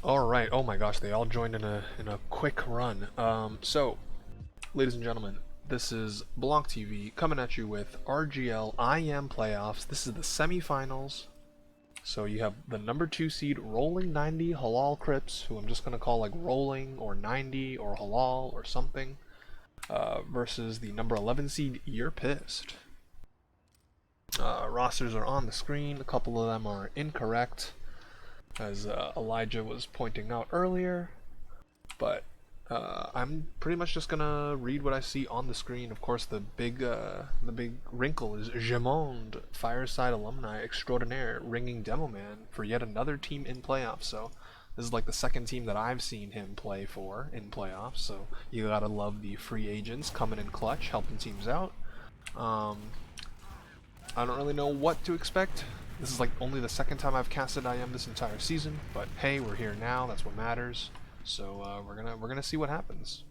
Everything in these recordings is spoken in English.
All right. Oh my gosh, they all joined in a quick run. Ladies and gentlemen, this is BLANCTV coming at you with RGL IM playoffs. This is the semifinals. So you have the number 2 seed rolling90 halalcrips, who I'm just gonna call like rolling or 90 or halal or something, versus the number 11 seed You're Pissed. Rosters are on the screen. A couple of them are incorrect, as Elijah was pointing out earlier, but I'm pretty much just gonna read what I see on the screen. Of course, the big wrinkle is Jamond, Fireside alumni extraordinaire, ringing demo man for yet another team in playoffs. So this is like the second team that I've seen him play for in playoffs. So you gotta love the free agents coming in clutch, helping teams out. I don't really know what to expect. This is like only the second time I've casted IM this entire season, but hey, we're here now. That's what matters. So we're gonna see what happens.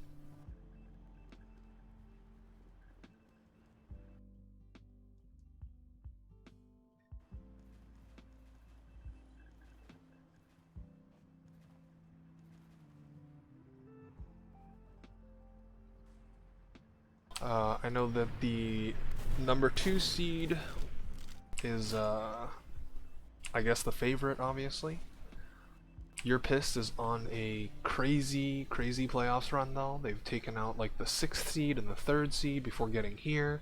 I know that the number 2 seed is I guess the favorite, obviously. You're Pissed is on a crazy playoffs run though. They've taken out like the 6th seed and the 3rd seed before getting here.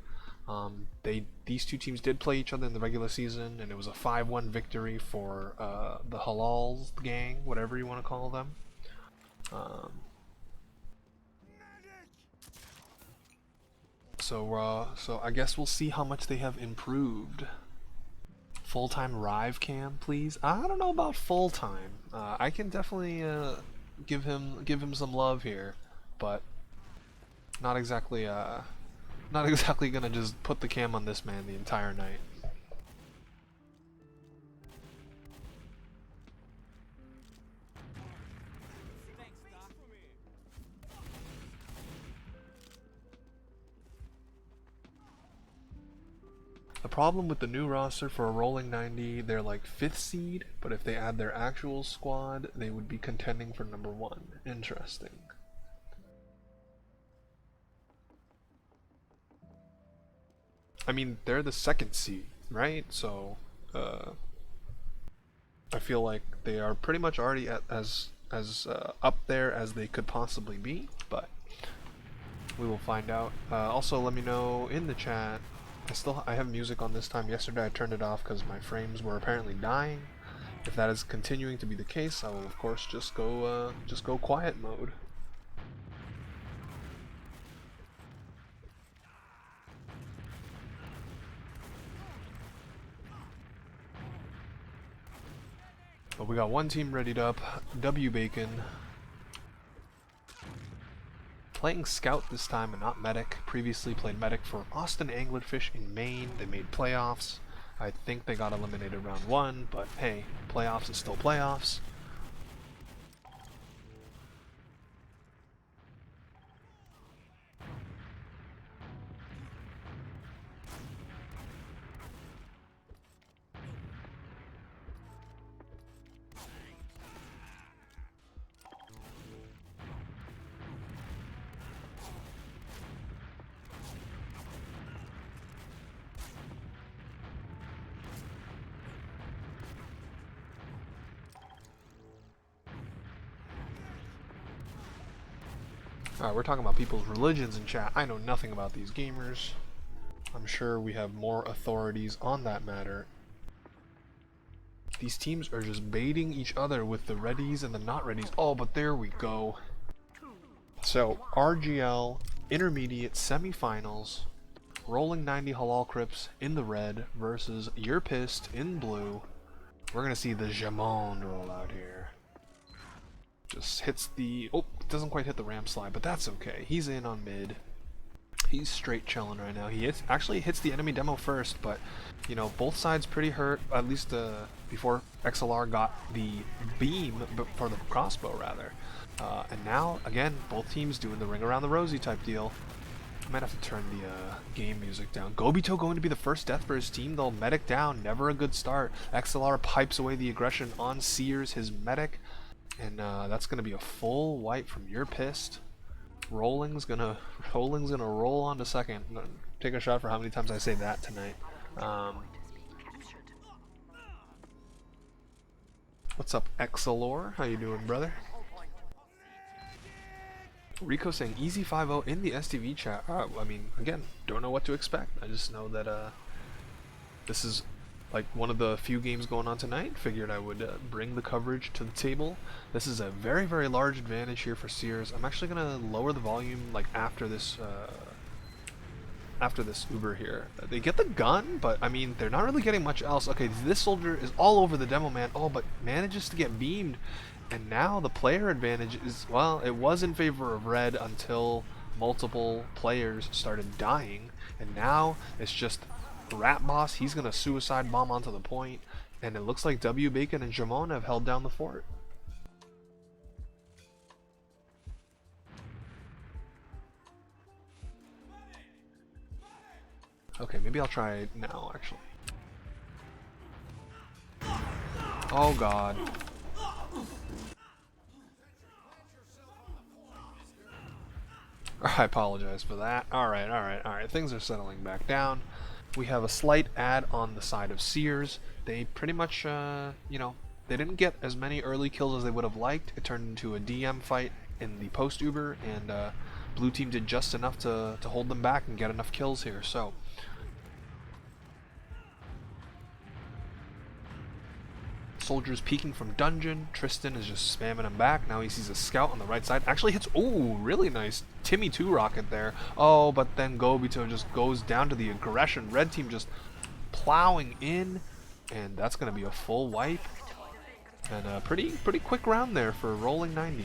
These two teams did play each other in the regular season, and it was a 5-1 victory for the Halals gang, whatever you want to call them. So I guess we'll see how much they have improved. Full-time Rive cam, please. I don't know about full-time. I can definitely give him some love here, but not exactly gonna just put the cam on this man the entire night. The problem with the new roster for a rolling 90, they're like 5th seed, but if they add their actual squad, they would be contending for number 1. Interesting. I mean, they're the 2nd seed, right? So, I feel like they are pretty much already as up there as they could possibly be, but we will find out. Also, let me know in the chat. I have music on this time. Yesterday I turned it off because my frames were apparently dying. If that is continuing to be the case, I will of course just go quiet mode. But we got one team readied up. W Bacon. Playing Scout this time and not Medic. Previously played Medic for Austin Anglerfish in Maine. They made playoffs. I think they got eliminated round 1, but hey, playoffs is still playoffs. We're talking about people's religions in chat. I know nothing about these gamers. I'm sure we have more authorities on that matter. These teams are just baiting each other with the readies and the not readies. Oh, but there we go. So, RGL Intermediate Semifinals. rolling90 halalcrips in the red versus You're Pissed in blue. We're gonna see the Jamond roll out here. Just hits the... oh, doesn't quite hit the ramp slide, but that's okay. He's in on mid. He's straight chilling right now. He actually hits the enemy demo first, but, you know, both sides pretty hurt, at least before XLR got the beam, for the crossbow, rather. And now, again, both teams doing the ring around the rosy type deal. I might have to turn the game music down. Gobito going to be the first death for his team, though. Medic down, never a good start. XLR pipes away the aggression on Sears, his medic. And that's gonna be a full wipe from You're Pissed. Rolling's gonna roll on to second. Take a shot for how many times I say that tonight. What's up, Exalor? How you doing, brother? Rico saying easy 5-0 in the STV chat. I mean, again, don't know what to expect. I just know that this is like one of the few games going on tonight. Figured I would bring the coverage to the table. This is a very, very large advantage here for Sears. I'm actually gonna lower the volume like after this Uber here. They get the gun, but I mean they're not really getting much else. Okay, this soldier is all over the demo man. Oh, but manages to get beamed. And now the player advantage is, well, it was in favor of red until multiple players started dying. And now it's just Rat Boss. He's going to suicide bomb onto the point. And it looks like W Bacon and Jamon have held down the fort. Okay, maybe I'll try it now, actually. Oh, God. I apologize for that. Alright. Things are settling back down. We have a slight ad on the side of Sears. They pretty much, you know, they didn't get as many early kills as they would have liked. It turned into a DM fight in the post-Uber, and blue team did just enough to hold them back and get enough kills here. So soldiers peeking from dungeon. Tristan is just spamming him back. Now he sees a scout on the right side. Actually hits, ooh, really nice Timmy 2 rocket there. Oh, but then Gobito just goes down to the aggression. Red team just plowing in, and that's going to be a full wipe. And a pretty quick round there for rolling 90.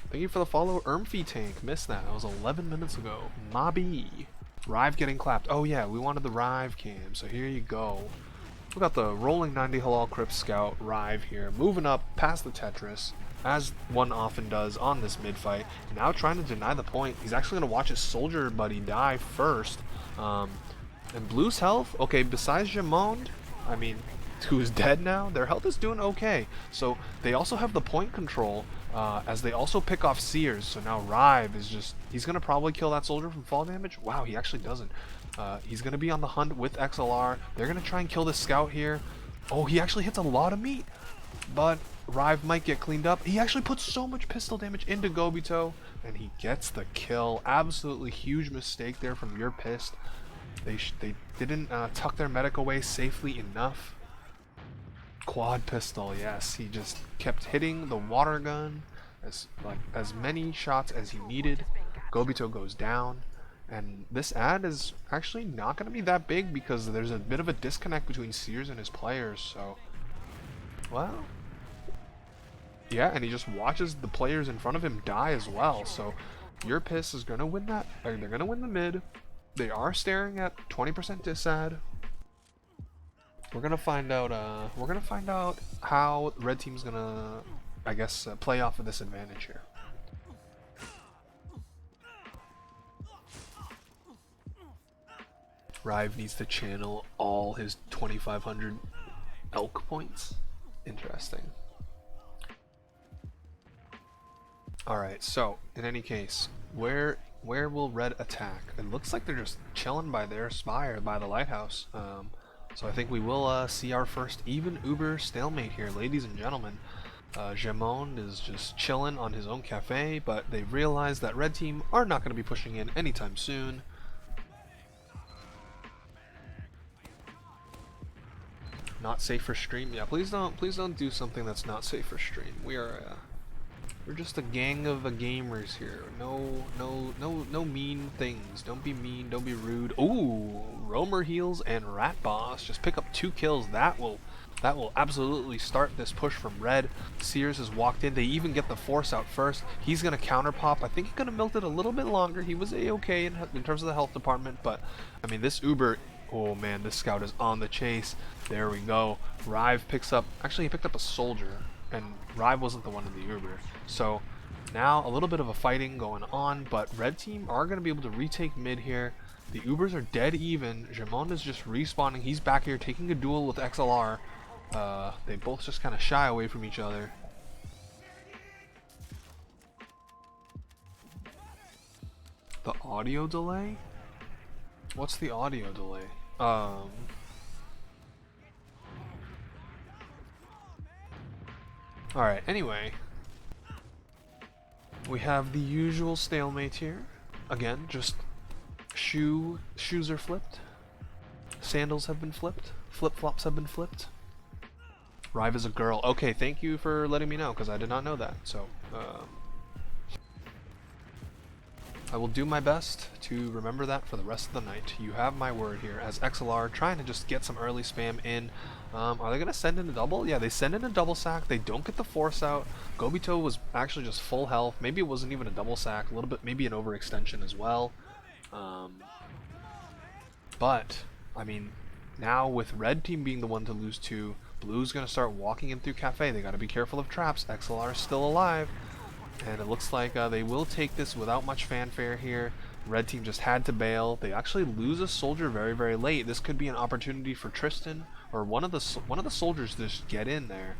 Thank you for the follow, Ermfy Tank. Missed that. That was 11 minutes ago. Mobby. Rive getting clapped. Oh yeah, we wanted the Rive cam, so here you go. We got the rolling 90 halalcrips scout Rive here, moving up past the Tetris, as one often does on this mid fight. Now trying to deny the point. He's actually going to watch his soldier buddy die first. And Blue's health, okay, besides Jamond, I mean, who's dead now, their health is doing okay. So they also have the point control, as they also pick off Sears. So now Rive is just, he's going to probably kill that soldier from fall damage. Wow, he actually doesn't. He's going to be on the hunt with XLR. They're going to try and kill this scout here. Oh, he actually hits a lot of meat, but Rive might get cleaned up. He actually puts so much pistol damage into Gobito, and he gets the kill. Absolutely huge mistake there from You're Pissed. They didn't tuck their medic away safely enough. Quad pistol, yes. He just kept hitting the water gun as many shots as he needed. Gobito goes down, and this ad is actually not going to be that big because there's a bit of a disconnect between Sears and his players. So, well, yeah, and he just watches the players in front of him die as well. So, You're Pissed is going to win that. They're going to win the mid. They are staring at 20% disad. We're gonna find out. How red team's gonna, I guess, play off of this advantage here. Rive needs to channel all his 2,500 elk points. Interesting. All right. So in any case, where will red attack? It looks like they're just chilling by their spire, by the lighthouse. So I think we will see our first even Uber stalemate here, ladies and gentlemen. Jamon is just chilling on his own cafe, but they've realized that red team are not going to be pushing in anytime soon. Not safe for stream. Yeah, please don't do something that's not safe for stream. We're just a gang of gamers here. No mean things. Don't be mean. Don't be rude. Ooh, Roamer heals and Rat Boss just pick up 2 kills. That will absolutely start this push from red. Sears has walked in. They even get the force out first. He's gonna counter pop. I think he's gonna milk it a little bit longer. He was a-okay in terms of the health department, but I mean this Uber. Oh man, this scout is on the chase. There we go. Rive picks up. Actually, he picked up a soldier. And Rive wasn't the one in the Uber. So now a little bit of a fighting going on, but red team are going to be able to retake mid here. The Ubers are dead even. Jamon is just respawning. He's back here taking a duel with XLR. They both just kind of shy away from each other. The audio delay? What's the audio delay? Alright, anyway. We have the usual stalemate here. Again, just shoes are flipped. Sandals have been flipped. Flip-flops have been flipped. Rive is a girl. Okay, thank you for letting me know, because I did not know that. So, I will do my best to remember that for the rest of the night. You have my word here, as XLR trying to just get some early spam in. Are they going to send in a double? Yeah, they send in a double sack. They don't get the force out. Gobito was actually just full health. Maybe it wasn't even a double sack. A little bit, maybe an overextension as well. But, I mean, now with red team being the one to lose to, blue's going to start walking in through Cafe. They got to be careful of traps. XLR is still alive. And it looks like they will take this without much fanfare here. Red team just had to bail. They actually lose a soldier very, very late. This could be an opportunity for Tristan or one of the soldiers to just get in there.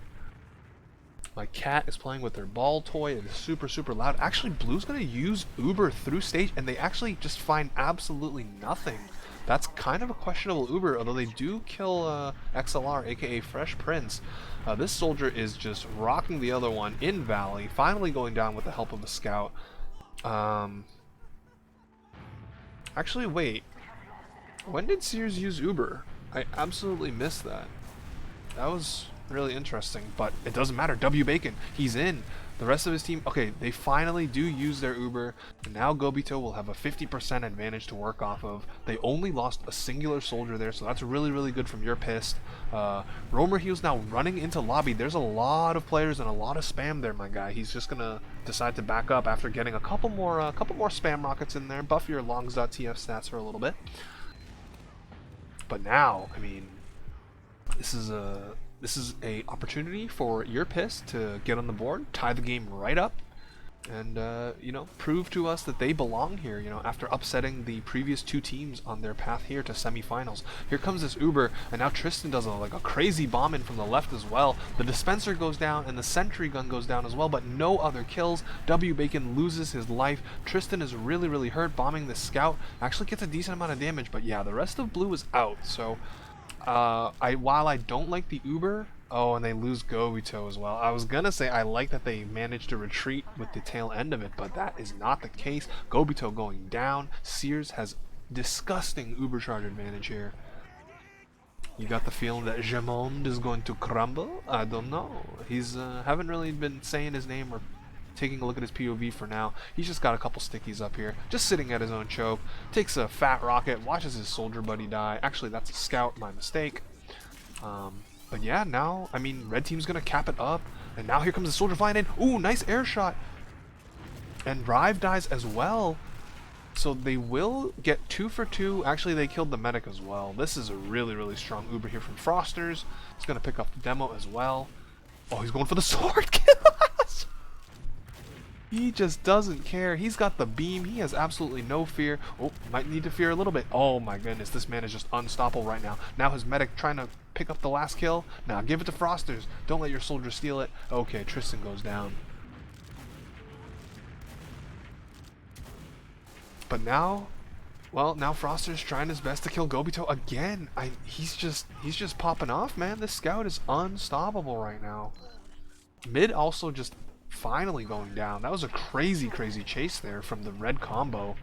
My cat is playing with their ball toy. It is super, super loud. Actually, blue's going to use Uber through stage, and they actually just find absolutely nothing. That's kind of a questionable Uber, although they do kill XLR, aka Fresh Prince. This soldier is just rocking the other one in Valley, finally going down with the help of a scout. Actually, wait. When did Sears use Uber? I absolutely missed that. That was really interesting, but it doesn't matter. W Bacon, he's in. The rest of his team, okay, they finally do use their Uber, and now Gobito will have a 50% advantage to work off of. They only lost a singular soldier there, so that's really, really good from your pissed. Romer Heel's now running into lobby. There's a lot of players and a lot of spam there, my guy. He's just gonna decide to back up after getting a couple more spam rockets in there. Buff your longs.tf stats for a little bit. But now, I mean, this is a opportunity for your piss to get on the board, tie the game right up, and you know, prove to us that they belong here, you know, after upsetting the previous two teams on their path here to semifinals. Here comes this Uber, and now Tristan does like a crazy bomb in from the left as well. The dispenser goes down and the sentry gun goes down as well, but no other kills. W Bacon loses his life. Tristan is really, really hurt. Bombing the scout actually gets a decent amount of damage, but yeah, the rest of blue is out. So while I don't like the Uber, oh, and they lose Gobito as well. I was gonna say I like that they managed to retreat with the tail end of it, but that is not the case. Gobito going down. Sears has disgusting Uber charge advantage here. You got the feeling that Jamond is going to crumble? I don't know. He's haven't really been saying his name or taking a look at his POV for now. He's just got a couple stickies up here, just sitting at his own choke. Takes a fat rocket, watches his soldier buddy die. Actually, that's a scout, my mistake. But yeah, now, I mean, red team's gonna cap it up, and now here comes the soldier flying in. Ooh, nice air shot. And Rive dies as well. So they will get 2 for 2. Actually, they killed the medic as well. This is a really, really strong Uber here from Frosters. He's gonna pick up the demo as well. Oh, he's going for the sword kill. He just doesn't care. He's got the beam. He has absolutely no fear. Oh, might need to fear a little bit. Oh my goodness, this man is just unstoppable right now. Now his medic trying to pick up the last kill. Now give it to Frosters. Don't let your soldier steal it. Okay, Tristan goes down. But now, well, now Frosters trying his best to kill Gobito again. He's just popping off, man. This scout is unstoppable right now. Mid also just finally going down. That was a crazy, crazy chase there from the red combo.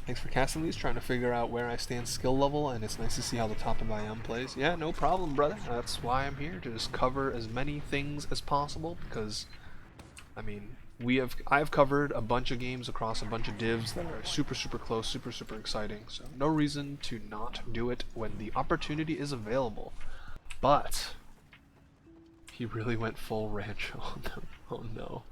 Thanks for casting these, trying to figure out where I stand skill level, and it's nice to see how the top of IM plays. Yeah, no problem, brother. That's why I'm here, to just cover as many things as possible, because, I mean, I've covered a bunch of games across a bunch of divs that are super, super close, super, super exciting, so no reason to not do it when the opportunity is available. But he really went full ranch on them. Oh no.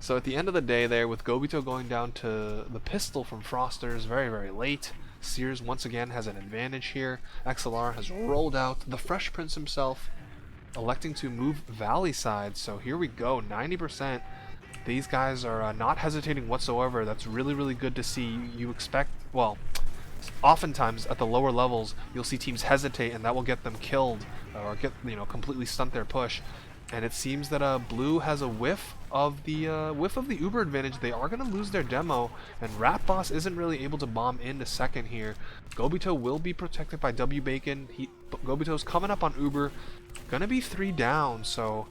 So at the end of the day there, with Gobito going down to the pistol from Frosters very, very late, Sears once again has an advantage here. XLR has rolled out the Fresh Prince himself. electing to move Valley side. So here we go, 90%. These guys are not hesitating whatsoever. That's really, really good to see. You expect, well, oftentimes at the lower levels, you'll see teams hesitate, and that will get them killed or get, completely stunt their push. And it seems that Blue has a whiff of the Uber advantage. They are going to lose their demo, and Rat Boss isn't really able to bomb into second here. Gobito will be protected by W Bacon. Gobito's coming up on Uber, gonna be 3 down, so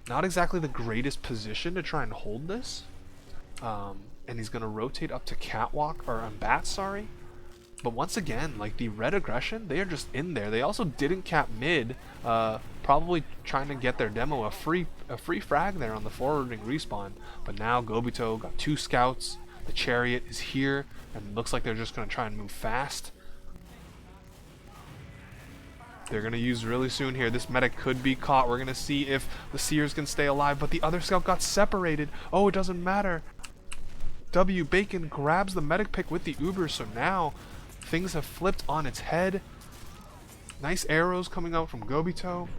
not exactly the greatest position to try and hold this. And he's gonna rotate up to Catwalk or Bat, sorry. But once again, like the red aggression, they are just in there. They also didn't cap mid, probably trying to get their demo a free frag there on the forwarding respawn. But now Gobito got 2 scouts. The chariot is here, and looks like they're just gonna try and move fast. They're gonna use really soon here. This medic could be caught. We're gonna see if the Seers can stay alive, but the other scout got separated. Oh, it doesn't matter. W Bacon grabs the medic pick with the Uber, so now things have flipped on its head. Nice arrows coming out from Gobito.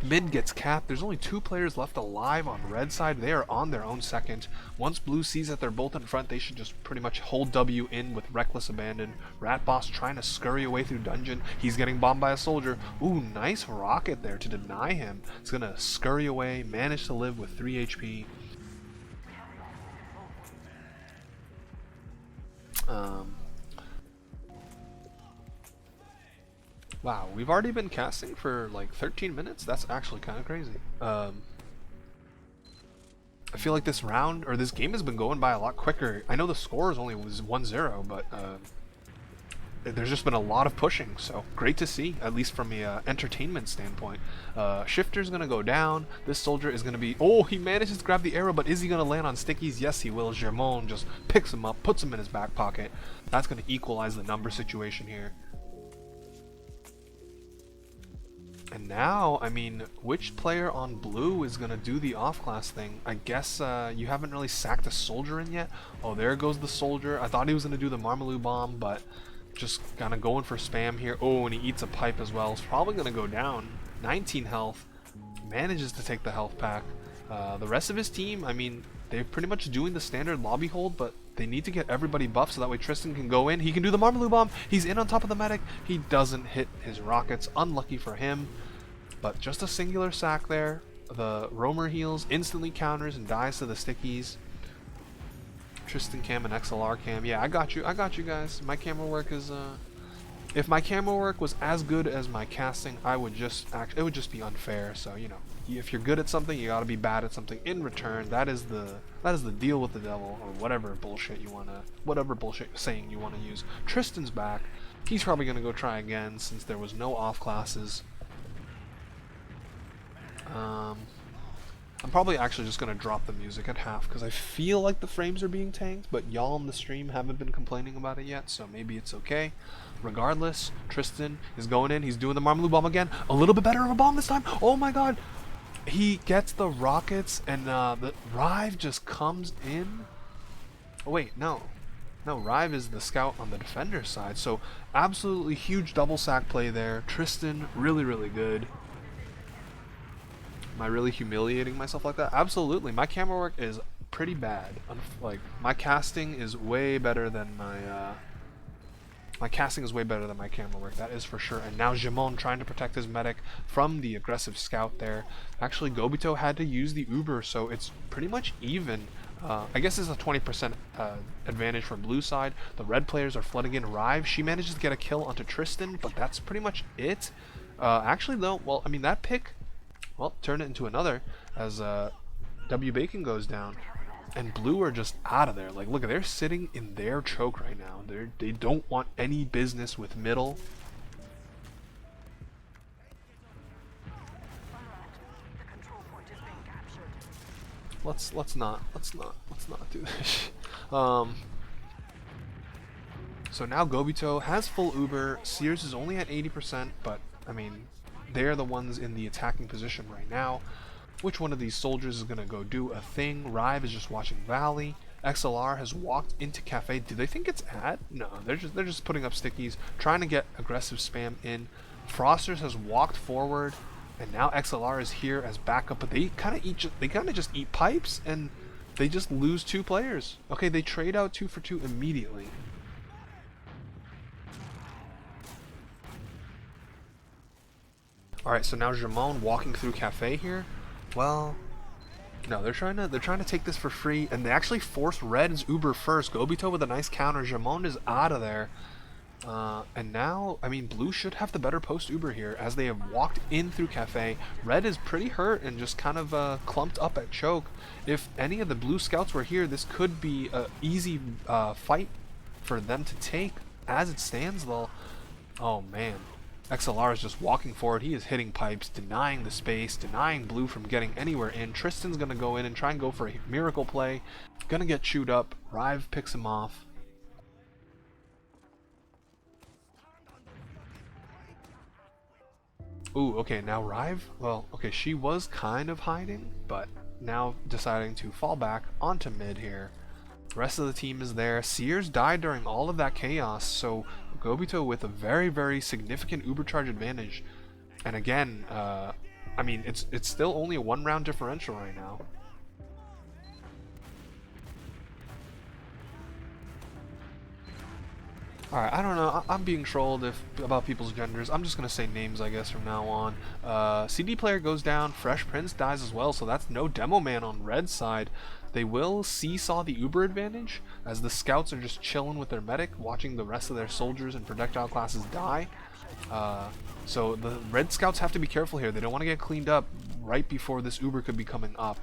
Mid gets capped. There's only 2 players left alive on red side. They are on their own second. Once Blue sees that they're both in front, they should just pretty much hold W in with reckless abandon. Rat Boss trying to scurry away through dungeon. He's getting bombed by a soldier. Ooh, nice rocket there to deny him. It's gonna scurry away, manage to live with 3 HP. Wow, we've already been casting for like 13 minutes? That's actually kind of crazy. I feel like this round, or this game has been going by a lot quicker. I know the score is only was 1-0, but there's just been a lot of pushing, so great to see, at least from a entertainment standpoint. Shifter's gonna go down. This soldier is gonna be, oh, he manages to grab the arrow, but is he gonna land on stickies? Yes, he will. Germon just picks him up, puts him in his back pocket. That's gonna equalize the number situation here. And now, I mean, which player on Blue is going to do the off-class thing? I guess you haven't really sacked a soldier in yet. Oh, there goes the soldier. I thought he was going to do the Marmaloo bomb, but just kind of going for spam here. Oh, and he eats a pipe as well. It's probably going to go down. 19 health. Manages to take the health pack. The rest of his team, I mean, they're pretty much doing the standard lobby hold, but they need to get everybody buffed so that way Tristan can go in. He can do the Marmaloo bomb. He's in on top of the medic. He doesn't hit his rockets. Unlucky for him. But just a singular sack there. The roamer heals, instantly counters and dies to the stickies. Tristan cam and XLR cam. Yeah, I got you guys. My camera work is if my camera work was as good as my casting, I would just it would just be unfair. So, you know, if you're good at something, you got to be bad at something in return. That is the deal with the devil, or whatever bullshit saying you want to use. Tristan's back. He's probably going to go try again since there was no off classes. I'm probably actually just going to drop the music at half because I feel like the frames are being tanked, but y'all in the stream haven't been complaining about it yet, so maybe it's okay. Regardless, Tristan is going in. He's doing the Marmaloo bomb again. A little bit better of a bomb this time. Oh my god. He gets the rockets, and the Rive just comes in. Oh wait, no. No, Rive is the scout on the defender side, so absolutely huge double sack play there. Tristan, really, really good. Am I really humiliating myself like that? Absolutely. My camera work is pretty bad. Like, my casting is way better than my camera work. That is for sure. And now Jimon trying to protect his medic from the aggressive scout there. Actually, Gobito had to use the Uber, so it's pretty much even. I guess it's a 20% advantage for blue side. The red players are flooding in. Rive, she manages to get a kill onto Tristan, but that's pretty much it. Actually, though, well, I mean, that pick, well, turn it into another as W Bacon goes down. And blue are just out of there. Like, look, they're sitting in their choke right now. They don't want any business with middle. Let's not do this. So now Gobito has full Uber. Sears is only at 80%, but I mean, they're the ones in the attacking position right now. Which one of these soldiers is gonna go do a thing? Rive is just watching Valley. XLR has walked into Cafe. Do they think it's ad? No, they're just putting up stickies, trying to get aggressive spam in. Frosters has walked forward. And now XLR is here as backup, but they kind of just eat pipes, and they just lose 2 players. Okay, they trade out 2 for 2 immediately. All right, so now Jamon walking through Cafe here. Well, no, they're trying to take this for free, and they actually force Red's Uber first. Gobito with a nice counter. Jamon is out of there. And now, I mean, Blue should have the better post Uber here as they have walked in through Cafe. Red is pretty hurt and just kind of clumped up at choke. If any of the Blue scouts were here, this could be an easy fight for them to take. As it stands, though, oh man, XLR is just walking forward. He is hitting pipes, denying the space, denying Blue from getting anywhere in. Tristan's going to go in and try and go for a miracle play. Going to get chewed up. Rive picks him off. Ooh, okay, now Rive, well, okay, she was kind of hiding, but now deciding to fall back onto mid here. The rest of the team is there. Sears died during all of that chaos, so Gobito with a very, very significant Uber charge advantage. And again, I mean, it's still only a 1-round differential right now. Alright, I don't know, I'm being trolled about people's genders. I'm just going to say names, I guess, from now on. CD player goes down, Fresh Prince dies as well, so that's no demo man on Red's side. They will seesaw the Uber advantage, as the scouts are just chilling with their medic, watching the rest of their soldiers and projectile classes die. So the Red scouts have to be careful here. They don't want to get cleaned up right before this Uber could be coming up.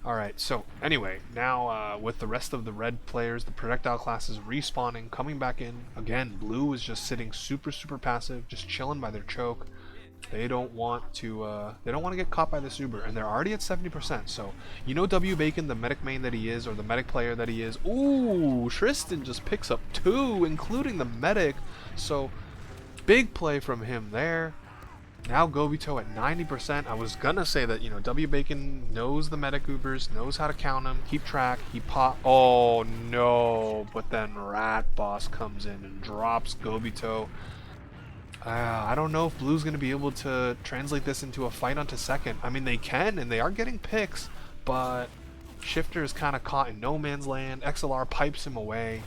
Alright, so anyway, now with the rest of the red players, the projectile classes respawning, coming back in. Again, Blue is just sitting super passive, just chilling by their choke. They don't want to get caught by this Uber, and they're already at 70%, so you know W Bacon, the medic main that he is, or the medic player that he is. Ooh, Tristan just picks up 2, including the medic, so big play from him there. Now Gobito at 90%. I was gonna say that, you know, W Bacon knows the medic Ubers, knows how to count them, keep track. He pop. Oh no! But then Rat Boss comes in and drops Gobito. I don't know if Blue's gonna be able to translate this into a fight onto second. I mean, they can, and they are getting picks, but Shifter is kind of caught in no man's land. XLR pipes him away.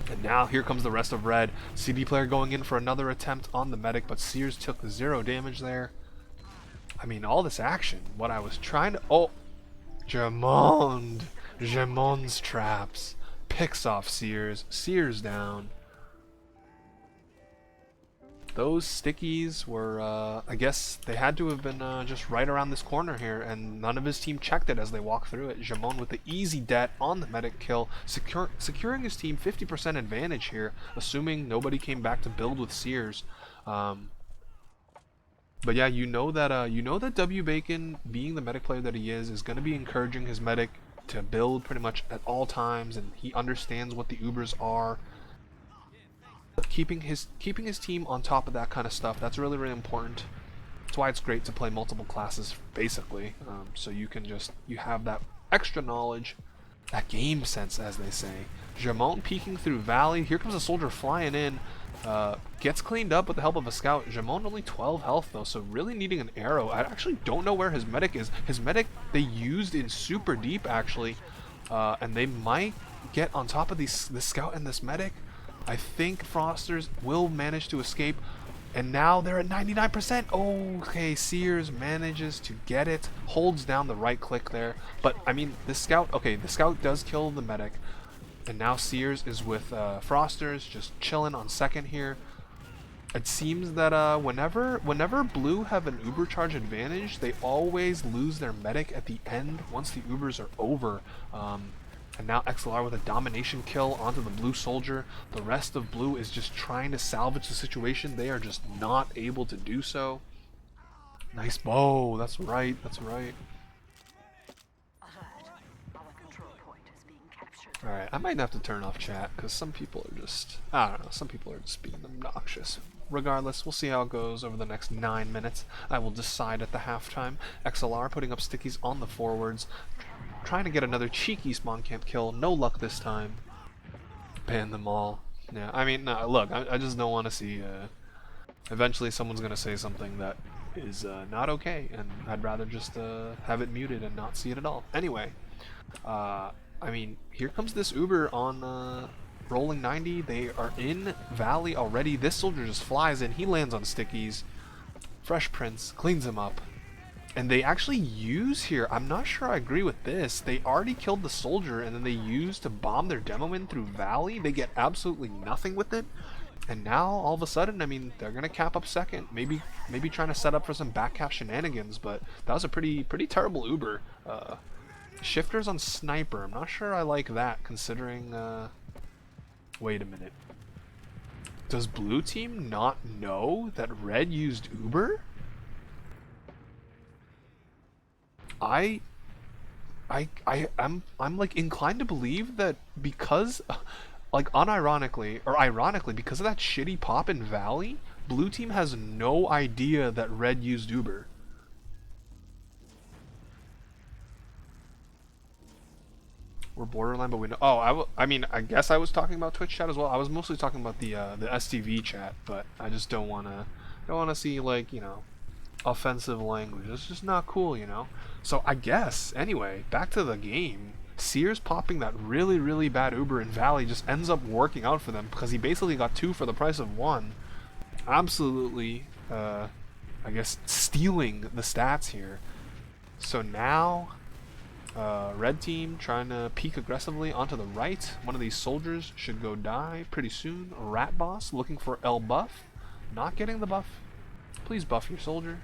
And now here comes the rest of Red. CD player going in for another attempt on the medic, but Sears took 0 damage there. I mean, all this action. What I was trying to... Oh! Jamon's traps. Picks off Sears. Sears down. Those stickies were, I guess they had to have been just right around this corner here, and none of his team checked it as they walked through it. Jamon with the easy det on the medic kill, securing his team 50% advantage here, assuming nobody came back to build with Sears. But yeah, you know that W Bacon, being the medic player that he is going to be encouraging his medic to build pretty much at all times, and he understands what the Ubers are. Keeping his team on top of that kind of stuff, that's really important. That's why it's great to play multiple classes, basically, so you have that extra knowledge, that game sense, as they say. Jamon peeking through Valley. Here comes a soldier flying in, gets cleaned up with the help of a scout. Jamon only 12 health though, so really needing an arrow. I actually don't know where his medic is. His medic they used in super deep actually, and they might get on top of this scout and this medic. I think Frosters will manage to escape, and now they're at 99%. Okay, Sears manages to get it, holds down the right click there, but I mean the scout does kill the medic, and now Sears is with Frosters just chilling on second here. It seems that whenever Blue have an Uber charge advantage, they always lose their medic at the end once the Ubers are over. And now XLR with a domination kill onto the Blue soldier. The rest of Blue is just trying to salvage the situation. They are just not able to do so. Nice bow. That's right. That's right. Alright, I might have to turn off chat because some people are just, I don't know, some people are just being obnoxious. Regardless, we'll see how it goes over the next 9 minutes. I will decide at the halftime. XLR putting up stickies on the forwards. trying to get another cheeky spawn camp kill. No luck this time. Ban them all. Yeah, I mean, no, look, I just don't want to see, eventually someone's going to say something that is not okay, and I'd rather just have it muted and not see it at all. Anyway, I mean, here comes this Uber on rolling 90. They are in Valley already. This soldier just flies in. He lands on stickies. Fresh Prince cleans him up. And they actually use here, I'm not sure I agree with this, they already killed the soldier and then they use to bomb their demoman through Valley. They get absolutely nothing with it. And now, all of a sudden, I mean, they're going to cap up second. Maybe trying to set up for some back cap shenanigans, but that was a pretty terrible Uber. Shifters on Sniper, I'm not sure I like that, considering, wait a minute. Does blue team not know that red used Uber? I'm like inclined to believe that because, like unironically or ironically, because of that shitty pop in Valley, blue team has no idea that red used Uber. We're borderline, but we know. Oh, I mean, I guess I was talking about Twitch chat as well. I was mostly talking about the STV chat, but I just don't wanna see, like, you know, offensive language. It's just not cool, you know. So I guess anyway, back to the game. Sears popping that really bad Uber in Valley just ends up working out for them because he basically got 2 for the price of 1. Absolutely, I guess stealing the stats here. So now, red team trying to peek aggressively onto the right. One of these soldiers should go die pretty soon. Rat boss looking for L buff, not getting the buff. Please buff your soldier.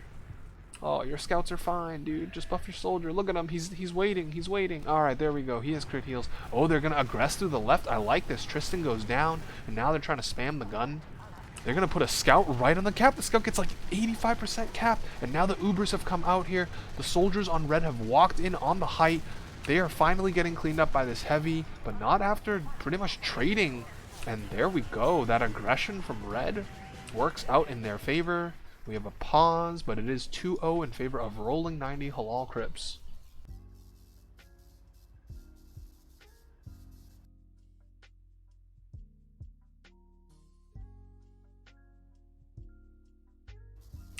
Oh, your scouts are fine, dude. Just buff your soldier. Look at him. He's waiting. He's waiting. All right, there we go. He has crit heals. Oh, they're going to aggress through the left. I like this. Tristan goes down, and now they're trying to spam the gun. They're going to put a scout right on the cap. The scout gets like 85% cap, and now the Ubers have come out here. The soldiers on red have walked in on the height. They are finally getting cleaned up by this heavy, but not after pretty much trading. And there we go. That aggression from red works out in their favor. We have a pause, but it is 2-0 in favor of rolling 90 halalcrips.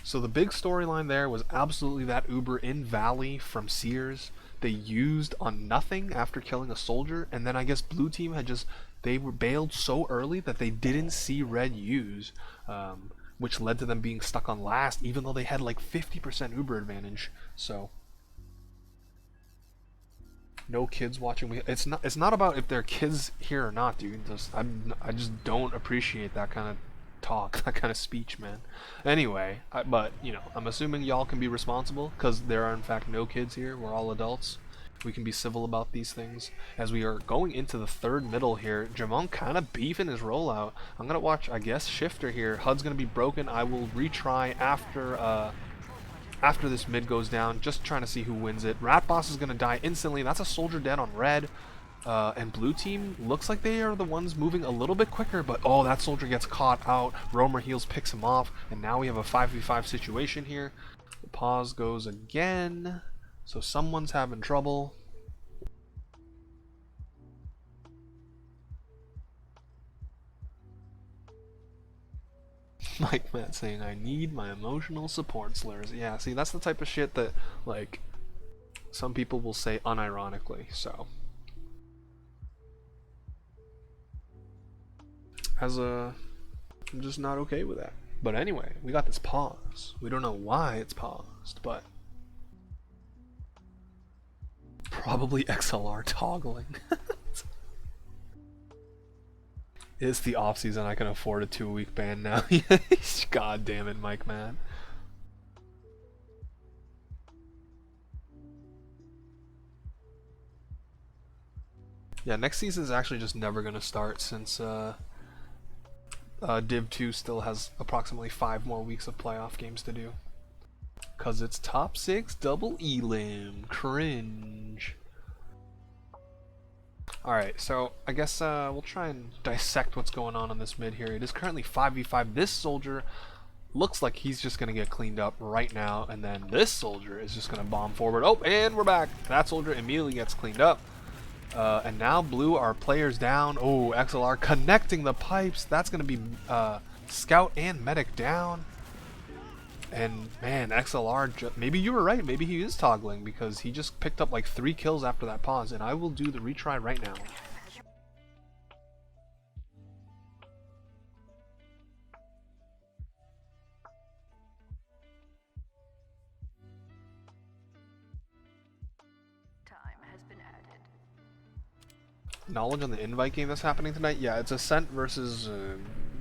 So the big storyline there was absolutely that Uber in Valley from Sears. They used on nothing after killing a soldier, and then I guess blue team had just, they were bailed so early that they didn't see red use. Which led to them being stuck on last, even though they had like 50% Uber advantage. So no kids watching. It's not about if there are kids here or not, dude. I just don't appreciate that kind of talk, that kind of speech, man. Anyway, but you know, I'm assuming y'all can be responsible because there are in fact no kids here. We're all adults. We can be civil about these things. As we are going into the third middle here, Jamon kind of beefing his rollout. I'm going to watch, I guess, Shifter here. HUD's going to be broken. I will retry after this mid goes down, just trying to see who wins it. Rat Boss is going to die instantly. That's a soldier dead on red. And blue team looks like they are the ones moving a little bit quicker, but oh, that soldier gets caught out. Roamer Heals picks him off, and now we have a 5v5 situation here. The pause goes again. So someone's having trouble. Mike Matt saying, I need my emotional support slurs. Yeah, see, that's the type of shit that, like, some people will say unironically, so. I'm just not okay with that. But anyway, we got this pause. We don't know why it's paused, but probably XLR toggling. It's the off season. I can afford a 2-week ban now. God damn it, Mike, man. Yeah, next season is actually just never gonna start since Div 2 still has approximately 5 more weeks of playoff games to do. Cause it's top 6 double elim. Cringe. Alright, so I guess we'll try and dissect what's going on this mid here. It is currently 5v5. This soldier looks like he's just going to get cleaned up right now, and then this soldier is just going to bomb forward. Oh, and we're back. That soldier immediately gets cleaned up. And now blue are players down. Oh, XLR connecting the pipes. That's going to be scout and medic down. And man, XLR, maybe you were right. Maybe he is toggling because he just picked up like 3 kills after that pause. And I will do the retry right now. Knowledge on the invite game that's happening tonight? Yeah, it's Ascent versus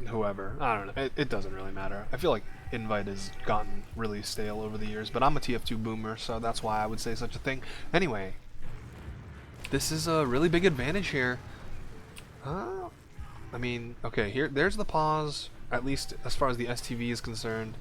whoever. I don't know. It doesn't really matter. I feel like invite has gotten really stale over the years, but I'm a TF2 boomer, so that's why I would say such a thing. Anyway, this is a really big advantage here. I mean, okay, there's the pause, at least as far as the STV is concerned.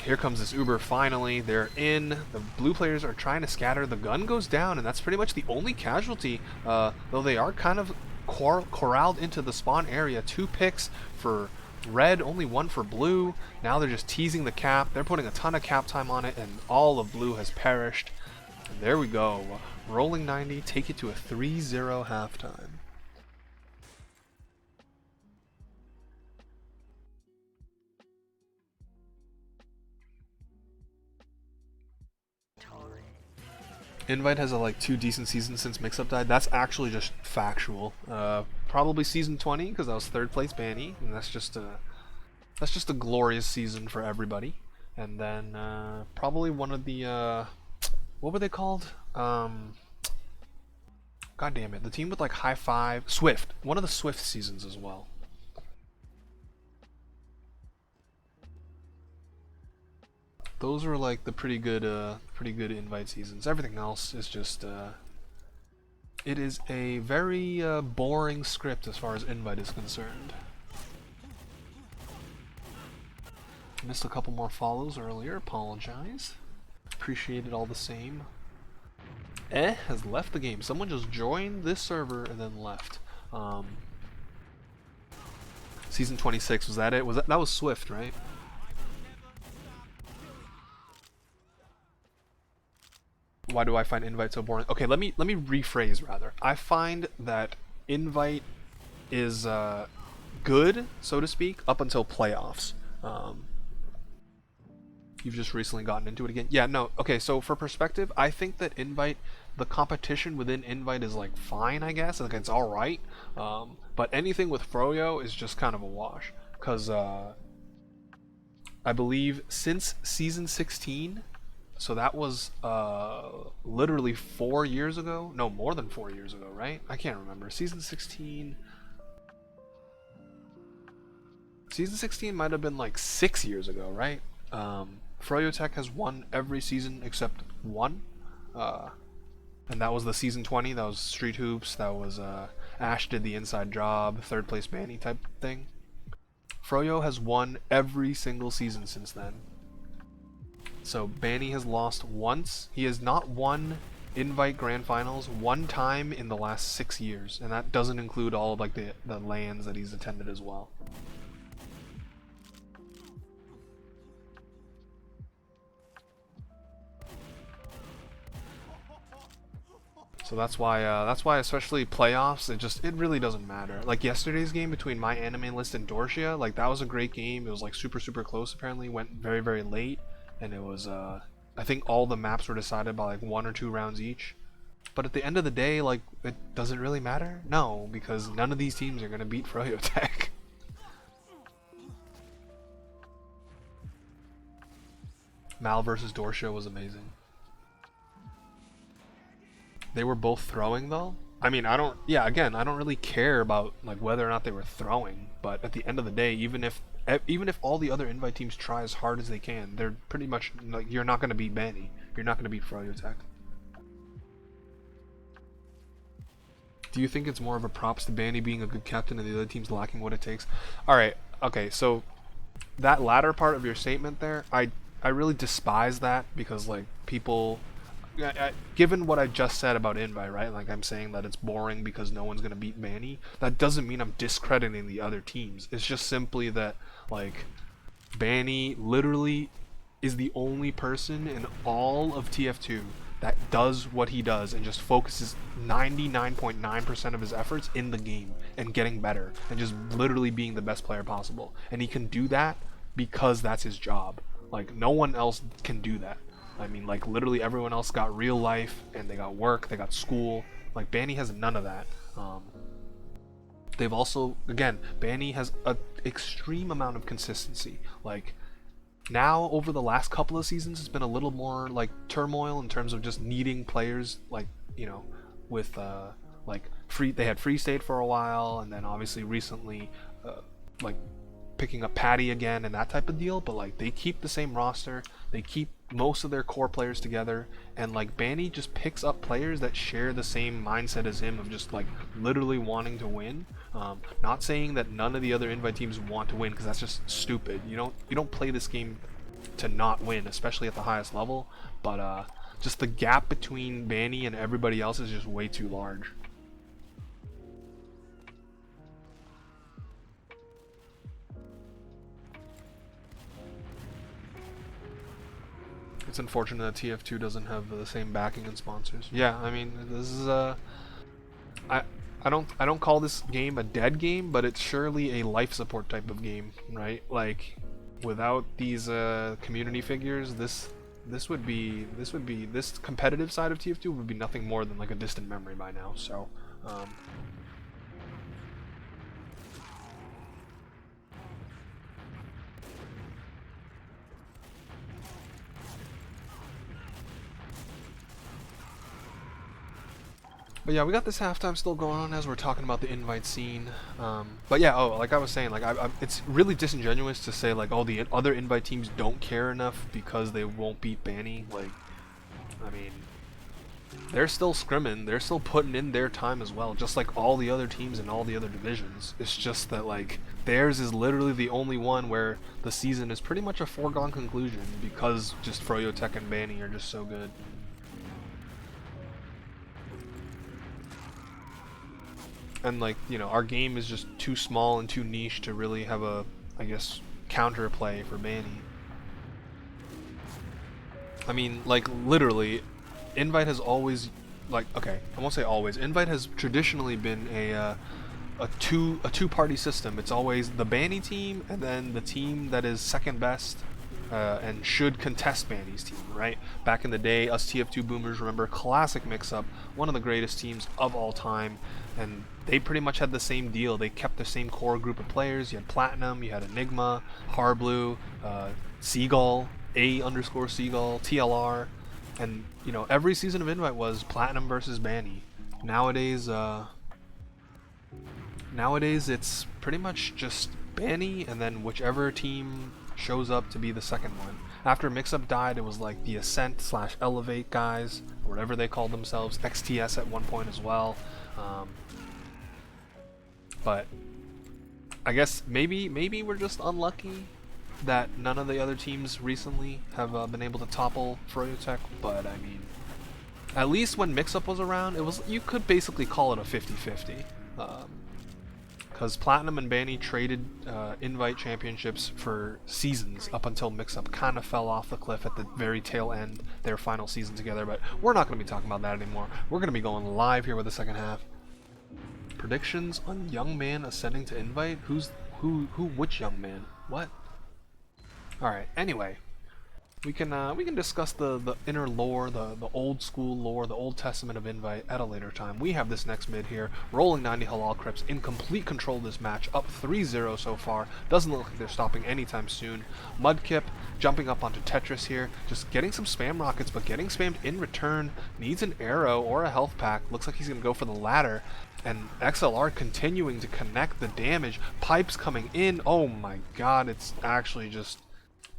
Here comes this Uber finally. They're in. The blue players are trying to scatter. The gun goes down, and that's pretty much the only casualty. Though they are kind of corralled into the spawn area. 2 picks for red, only 1 for blue. Now they're just teasing the cap. They're putting a ton of cap time on it, and all of blue has perished. And there we go. Rolling 90, take it to a 3-0 halftime. Invite has like 2 decent seasons since Mixup died. That's actually just factual. Probably season 20 because that was 3rd place Banny, and that's just a glorious season for everybody. And then probably one of the what were they called? God damn it, the team with like high 5 Swift. One of the Swift seasons as well. Those are like the pretty good invite seasons. Everything else is just it is a very boring script as far as invite is concerned. Missed a couple more follows earlier. Apologize. Appreciate it all the same. Has left the game. Someone just joined this server and then left. Season 26, was that it? That was Swift, right? Why do I find invite so boring? Okay, let me rephrase rather. I find that invite is good, so to speak, up until playoffs. You've just recently gotten into it again. Yeah, no. Okay, so for perspective, I think that invite, the competition within invite is like fine, I guess. Like it's all right. But anything with Froyo is just kind of a wash, because I believe since season 16. So that was literally 4 years ago. No, more than 4 years ago, right? I can't remember. Season 16. Season 16 might have been like 6 years ago, right? Froyotech has won every season except 1. And that was the season 20. That was Street Hoops. That was Ash did the inside job, 3rd place Banny type thing. Froyo has won every single season since then. So Banny has lost once. He has not won invite grand finals 1 time in the last 6 years, and that doesn't include all of like the LANs that he's attended as well. So that's why especially playoffs, it really doesn't matter. Like yesterday's game between my anime list and Dorsia, like that was a great game. It was like super close apparently, went very late. And it was, I think all the maps were decided by like 1 or 2 rounds each. But at the end of the day, like, it doesn't really matter? No, because none of these teams are going to beat Froyotech. Mal versus Dorsia was amazing. They were both throwing though? I mean, I don't really care about like whether or not they were throwing. But at the end of the day, even if all the other invite teams try as hard as they can, they're pretty much like, you're not going to beat Banny. You're not going to beat Froyotech. Do you think it's more of a props to Banny being a good captain and the other teams lacking what it takes? Alright, okay, so that latter part of your statement there, I really despise that because like people, given what I just said about Invite, right? Like I'm saying that it's boring because no one's gonna beat Manny. That doesn't mean I'm discrediting the other teams. It's just simply that like Banny literally is the only person in all of TF2 that does what he does and just focuses 99.9% of his efforts in the game and getting better and just literally being the best player possible. And he can do that because that's his job. Like no one else can do that. I mean, like literally everyone else got real life and they got work, they got school. Like Banny has none of that. They've also, again, Banny has an extreme amount of consistency. Like now over the last couple of seasons it's been a little more like turmoil in terms of just needing players, like, you know, with like they had Free State for a while, and then obviously recently like picking up Patty again and that type of deal. But like they keep the same roster, they keep most of their core players together, and like Banny just picks up players that share the same mindset as him of just like literally wanting to win. Not saying that none of the other invite teams want to win, because that's just stupid. You don't play this game to not win, especially at the highest level. But just the gap between Banny and everybody else is just way too large. It's unfortunate that TF2 doesn't have the same backing and sponsors. Yeah, I mean, this is I don't call this game a dead game, but it's surely a life support type of game, right? Like without these community figures, this competitive side of TF2 would be nothing more than like a distant memory by now. So but yeah, we got this halftime still going on as we're talking about the invite scene. But yeah, like I was saying, like it's really disingenuous to say like, oh, the other invite teams don't care enough because they won't beat Banny. Like, I mean, they're still scrimming, they're still putting in their time as well, just like all the other teams in all the other divisions. It's just that like theirs is literally the only one where the season is pretty much a foregone conclusion because just Froyotech and Banny are just so good. And like, you know, our game is just too small and too niche to really have a, I guess, counterplay for Banny. I mean, like literally, Invite has always, like, okay, I won't say always. Invite has traditionally been a two-party system. It's always the Banny team and then the team that is second best and should contest Banny's team, right? Back in the day, us TF2 boomers remember classic mix-up, one of the greatest teams of all time, and they pretty much had the same deal. They kept the same core group of players. You had Platinum, you had Enigma, Harblue, Seagull, A_Seagull, TLR, and you know, every season of Invite was Platinum versus Banny. Nowadays it's pretty much just Banny and then whichever team shows up to be the second one. After Mix-Up died, it was like the Ascent/Elevate guys, or whatever they called themselves, XTS at one point as well. But I guess maybe we're just unlucky that none of the other teams recently have been able to topple Froyotech. But I mean, at least when Mix-Up was around, it was, you could basically call it a 50-50. Because Platinum and Banny traded invite championships for seasons up until Mix-Up kind of fell off the cliff at the very tail end, their final season together. But we're not going to be talking about that anymore. We're going to be going live here with the second half. Predictions on Young Man ascending to invite? Which Young Man? What? Alright, anyway. We can discuss the inner lore, the old school lore, the Old Testament of Invite at a later time. We have this next mid here, rolling90halalcrips in complete control of this match, up 3-0 so far. Doesn't look like they're stopping anytime soon. Mudkip jumping up onto Tetris here, just getting some spam rockets, but getting spammed in return. Needs an arrow or a health pack. Looks like he's gonna go for the latter. And XLR continuing to connect the damage. Pipes coming in. Oh my god, it's actually just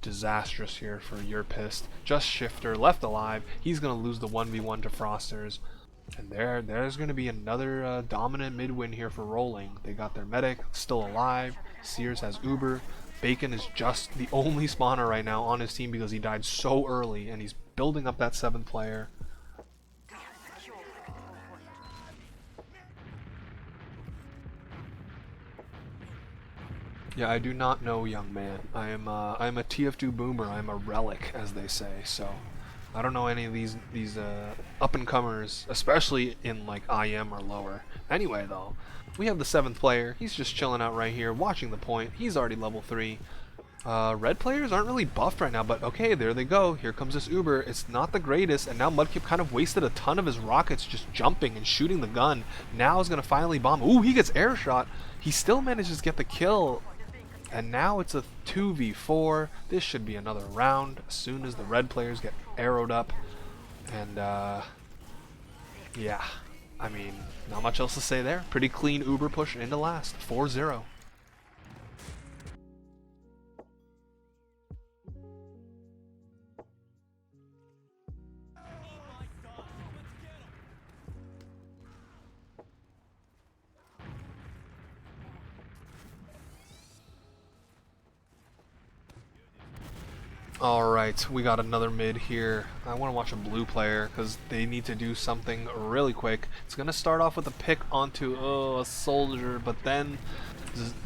disastrous here for You're Pissed. Just Shifter left alive. He's gonna lose the 1v1 to Frosters, and there's gonna be another dominant mid win here for Rolling. They got their medic still alive. Sears has Uber. Bacon is just the only spawner right now on his team because he died so early, and he's building up that 7th player. Yeah, I do not know, young man. I am a TF2 boomer. I'm a relic, as they say. So, I don't know any of these up and comers, especially in like IM or lower. Anyway, though, we have the 7th player. He's just chilling out right here, watching the point. He's already level 3. Red players aren't really buffed right now, but okay, there they go. Here comes this Uber. It's not the greatest, and now Mudkip kind of wasted a ton of his rockets just jumping and shooting the gun. Now he's going to finally bomb. Ooh, he gets air shot. He still manages to get the kill, and now it's a 2v4. This should be another round as soon as the red players get arrowed up. And, yeah, I mean, not much else to say there. Pretty clean Uber push into last, 4-0. Alright, we got another mid here. I want to watch a blue player because they need to do something really quick. It's going to start off with a pick onto a soldier, but then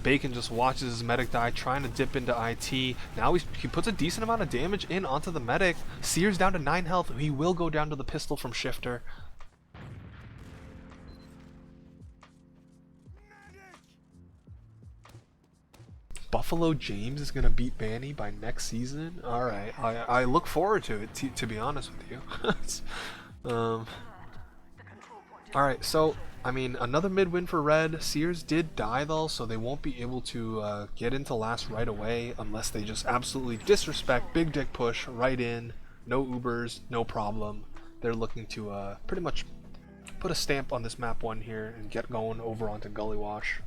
Bacon just watches his medic die, trying to dip into IT. Now he puts a decent amount of damage in onto the medic. Sears down to 9 health. He will go down to the pistol from Shifter. Buffalo James is going to beat Banny by next season? Alright, I look forward to it, to be honest with you. Alright, so, I mean, another mid win for Red. Sears did die though, so they won't be able to get into last right away unless they just absolutely disrespect, big dick push, right in, no Ubers, no problem. They're looking to pretty much put a stamp on this map 1 here and get going over onto Gully Wash.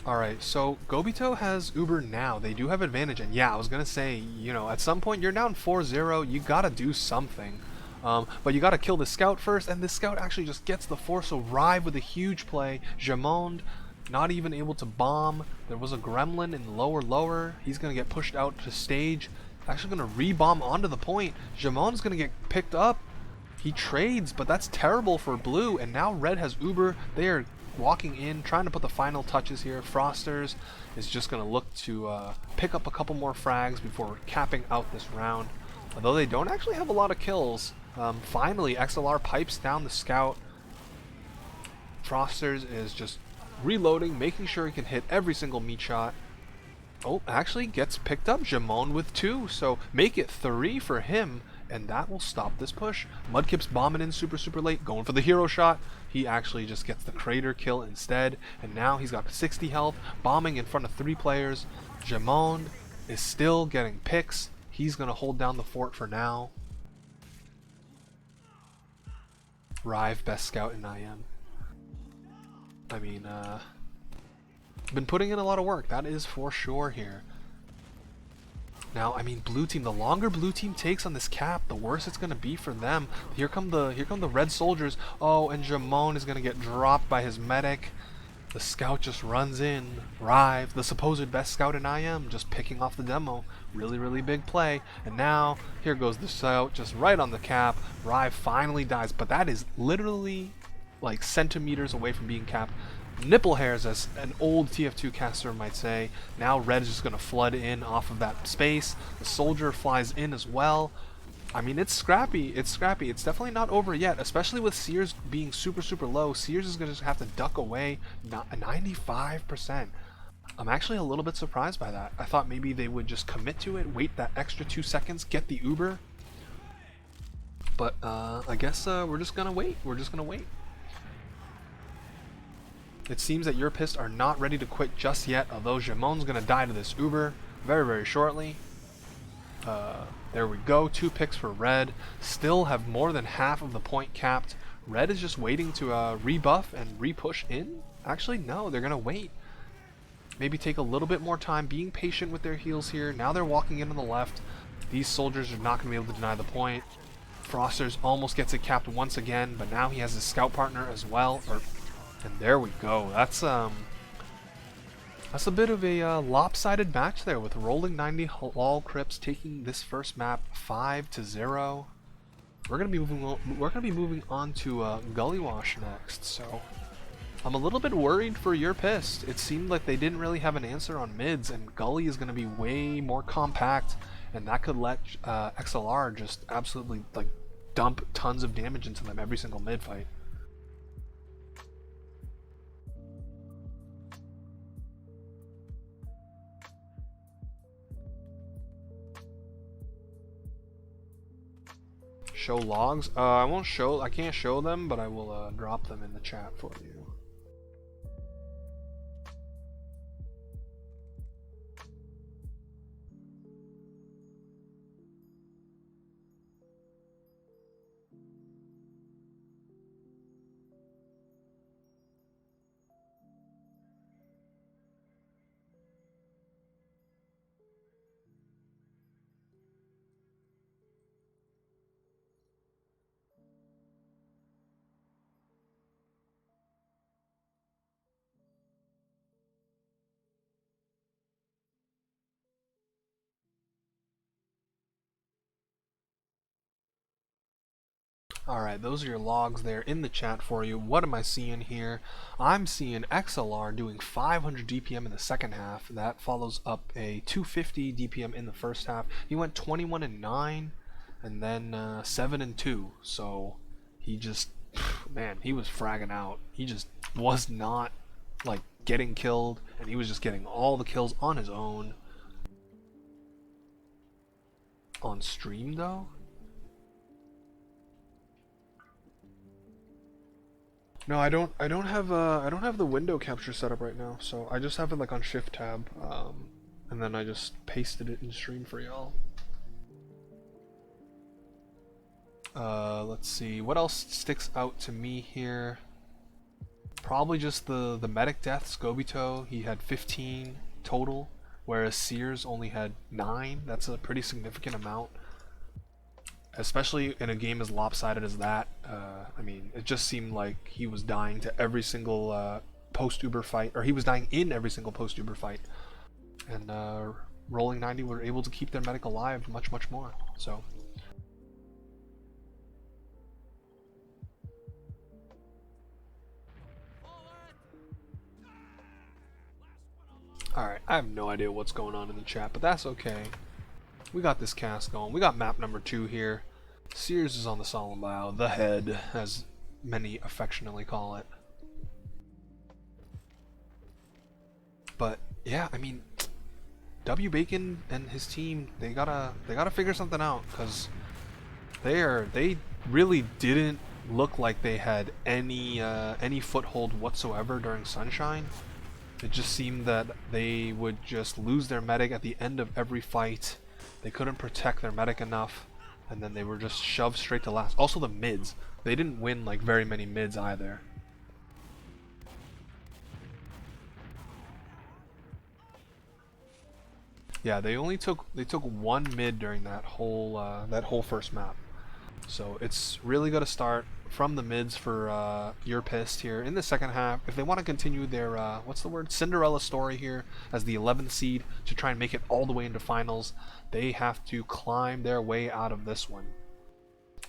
Alright, so Gobito has Uber now. They do have advantage, and yeah, I was gonna say, you know, at some point you're down 4-0, you gotta do something. But you gotta kill the scout first, and the scout actually just gets the force, so Rive with a huge play. Jamond not even able to bomb. There was a gremlin in lower. He's gonna get pushed out to stage. Actually gonna re-bomb onto the point. Jamond's gonna get picked up. He trades, but that's terrible for blue, and now red has Uber. They are walking in, trying to put the final touches here. Frosters is just going to look to pick up a couple more frags before capping out this round. Although they don't actually have a lot of kills. Finally, XLR pipes down the scout. Frosters is just reloading, making sure he can hit every single meat shot. Oh, actually gets picked up. Jamon with 2, so make it 3 for him, and that will stop this push. Mudkip's bombing in super late, going for the hero shot. He actually just gets the crater kill instead, and now he's got 60 health, bombing in front of 3 players. Jamon is still getting picks. He's going to hold down the fort for now. Rive, best scout in IM. I mean, been putting in a lot of work, that is for sure here. Now, I mean, blue team, the longer blue team takes on this cap, the worse it's going to be for them. Here come the red soldiers. Oh, and Jamon is going to get dropped by his medic. The scout just runs in. Rive, the supposed best scout in IM, just picking off the demo. Really big play. And now, here goes the scout, just right on the cap. Rive finally dies, but that is literally like centimeters away from being capped. Nipple hairs, as an old TF2 caster might say. Now red is just going to flood in off of that space. The soldier flies in as well. I mean, it's scrappy. It's definitely not over yet, especially with Sears being super low. Sears is going to have to duck away 95%. I'm actually a little bit surprised by that. I thought maybe they would just commit to it, wait that extra 2 seconds, get the Uber. But I guess we're just going to wait. It seems that your Pissed are not ready to quit just yet, although Jamon's going to die to this Uber very shortly. There we go, 2 picks for red. Still have more than half of the point capped. Red is just waiting to rebuff and repush in. Actually, no, they're going to wait. Maybe take a little bit more time, being patient with their heals here. Now they're walking in on the left. These soldiers are not going to be able to deny the point. Frosters almost gets it capped once again, but now he has his scout partner as well. And there we go. That's That's a bit of a lopsided match there, with rolling90halalcrips taking this first map 5-0. We're gonna be moving on to Gully Wash next. So I'm a little bit worried for your pissed. It seemed like they didn't really have an answer on mids, and Gully is gonna be way more compact, and that could let XLR just absolutely like dump tons of damage into them every single mid fight. Show logs? I can't show them, but I will drop them in the chat for you. Alright, those are your logs there in the chat for you. What am I seeing here? I'm seeing XLR doing 500 DPM in the second half. That follows up a 250 DPM in the first half. He went 21-9 and then 7-2. So he just, man, he was fragging out. He just was not like getting killed, and he was just getting all the kills on his own. On stream though? No, I don't have the window capture set up right now, so I just have it like on Shift tab, and then I just pasted it in stream for y'all. Let's see, what else sticks out to me here? Probably just the medic deaths. Gobito, he had 15 total, whereas Sears only had 9. That's a pretty significant amount, especially in a game as lopsided as that. I mean, it just seemed like he was dying to every single post-Uber fight, or he was dying in every single post-Uber fight. And rolling90 were able to keep their medic alive much more. So, alright, I have no idea what's going on in the chat, but that's okay. We got this cast going. We got map number 2 here. Sears is on the solemn bow, the head, as many affectionately call it. But yeah, I mean, W Bacon and his team, they gotta figure something out, because they really didn't look like they had any foothold whatsoever during Sunshine. It just seemed that they would just lose their medic at the end of every fight. They couldn't protect their medic enough, and then they were just shoved straight to last. Also the mids, they didn't win like very many mids either. Yeah, they took one mid during that whole first map. So it's really got to start from the mids for your pissed here in the second half if they want to continue their what's the word, Cinderella story here as the 11th seed to try and make it all the way into finals. They have to climb their way out of this one.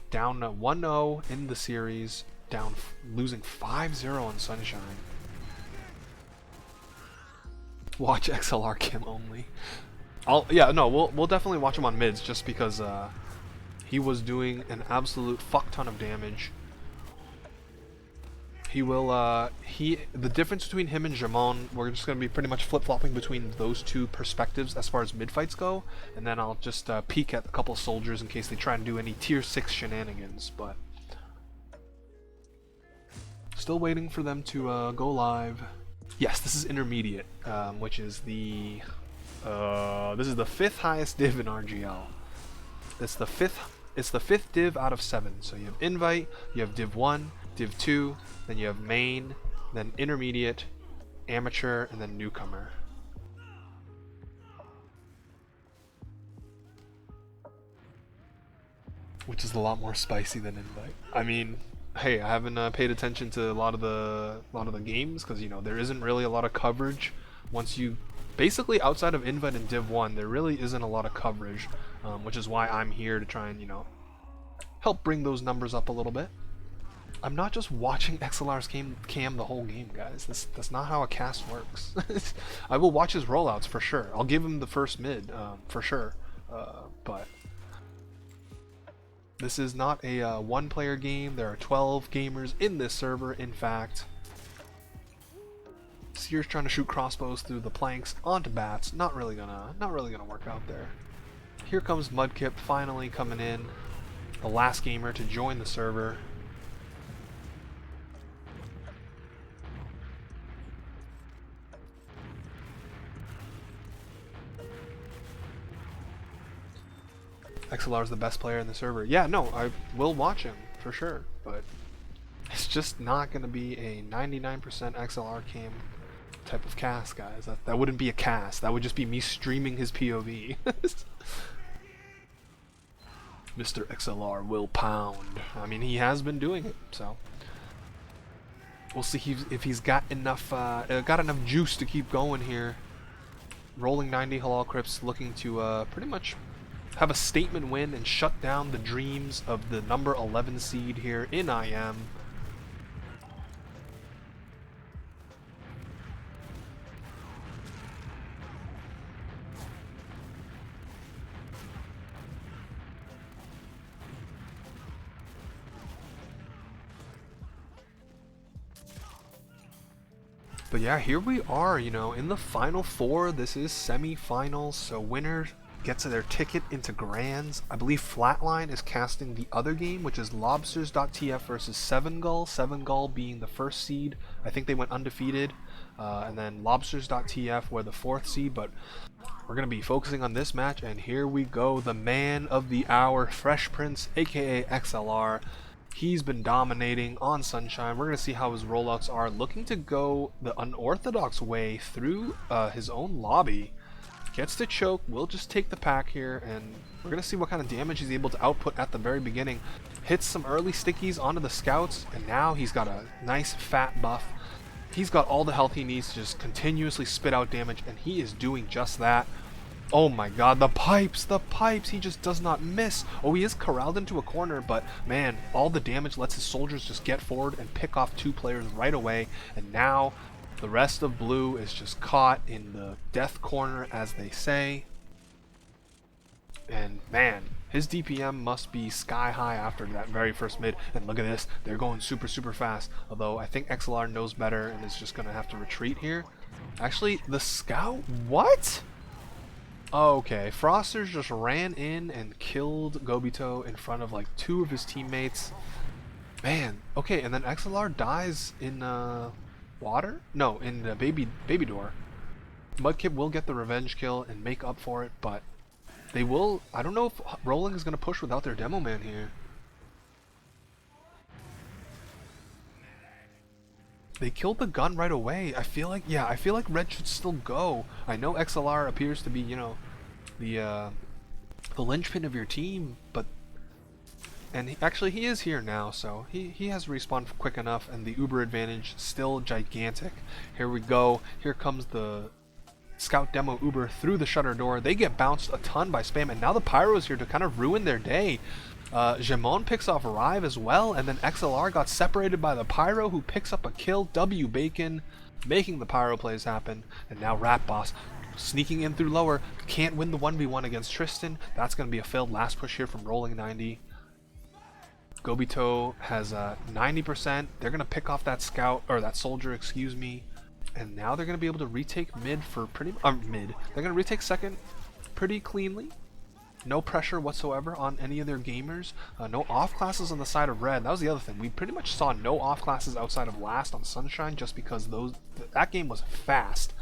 Down 1-0 in the series, losing 5-0 on Sunshine. Watch XLR Kim only. We'll definitely watch him on mids just because he was doing an absolute fuck ton of damage. He will, the difference between him and Jamon, we're just going to be pretty much flip-flopping between those two perspectives as far as mid-fights go, and then I'll just peek at a couple soldiers in case they try and do any tier 6 shenanigans, but still waiting for them to go live. Yes, this is intermediate, which is this is the 5th highest div in RGL. It's the fifth div out of 7. So you have invite, you have div 1, div 2, then you have main, then intermediate, amateur, and then newcomer. Which is a lot more spicy than invite. I mean, hey, I haven't paid attention to a lot of the games because, you know, there isn't really a lot of coverage once you basically outside of Invite and Div 1, there really isn't a lot of coverage, which is why I'm here to try and, you know, help bring those numbers up a little bit. I'm not just watching XLR's cam the whole game, guys. That's not how a cast works. I will watch his rollouts for sure. I'll give him the first mid for sure, but this is not a one-player game. There are 12 gamers in this server, in fact. Seer's trying to shoot crossbows through the planks onto bats. Not really gonna work out there. Here comes Mudkip finally coming in, the last gamer to join the server. XLR is the best player in the server. Yeah, no, I will watch him for sure, but it's just not going to be a 99% XLR cam type of cast, guys. That wouldn't be a cast. That would just be me streaming his POV. Mr. XLR will pound. I mean, he has been doing it, so we'll see if he's got enough juice to keep going here. rolling90halalcrips looking to pretty much have a statement win and shut down the dreams of the number 11 seed here in IM. But yeah, here we are, you know, in the final four. This is semifinals, so winner gets their ticket into grands. I believe Flatline is casting the other game, which is lobsters.tf versus Seven Gull. Seven Gull being the first seed. I think they went undefeated. And then lobsters.tf were the fourth seed, but we're going to be focusing on this match, and here we go. The man of the hour, Fresh Prince, aka XLR. He's been dominating on Sunshine. We're going to see how his rollouts are. Looking to go the unorthodox way through his own lobby. Gets to choke, will just take the pack here, and we're going to see what kind of damage he's able to output at the very beginning. Hits some early stickies onto the scouts, and now he's got a nice fat buff. He's got all the health he needs to just continuously spit out damage, and he is doing just that. Oh my god, the pipes, he just does not miss. Oh, he is corralled into a corner, but man, all the damage lets his soldiers just get forward and pick off two players right away, and now the rest of blue is just caught in the death corner, as they say. And man, his DPM must be sky high after that very first mid. And look at this, they're going super fast. Although I think XLR knows better and is just gonna have to retreat here. Actually, the scout, what? Okay, Frosters just ran in and killed Gobito in front of like two of his teammates. Man, okay, and then XLR dies in water? No, in the baby door. Mudkip will get the revenge kill and make up for it, but they will. I don't know if Rolling is going to push without their demo man here. They killed the gun right away. I feel like, yeah, I feel like Red should still go. I know XLR appears to be, you know, the linchpin of your team, but and actually he is here now, so he has respawned quick enough, and the Uber advantage still gigantic. Here we go. Here comes the Scout demo Uber through the shutter door. They get bounced a ton by spam, and now the Pyro is here to kind of ruin their day. Jamon picks off Rive as well, and then XLR got separated by the Pyro, who picks up a kill. W Bacon making the Pyro plays happen, and now Rat Boss sneaking in through lower. Can't win the 1v1 against Tristan. That's going to be a failed last push here from rolling90. Gobito has 90%. They're going to pick off that scout, or that soldier, excuse me. And now they're going to be able to retake mid for pretty mid. They're going to retake second pretty cleanly. No pressure whatsoever on any of their gamers. No off classes on the side of red. That was the other thing. We pretty much saw no off classes outside of last on Sunshine, just because that game was fast.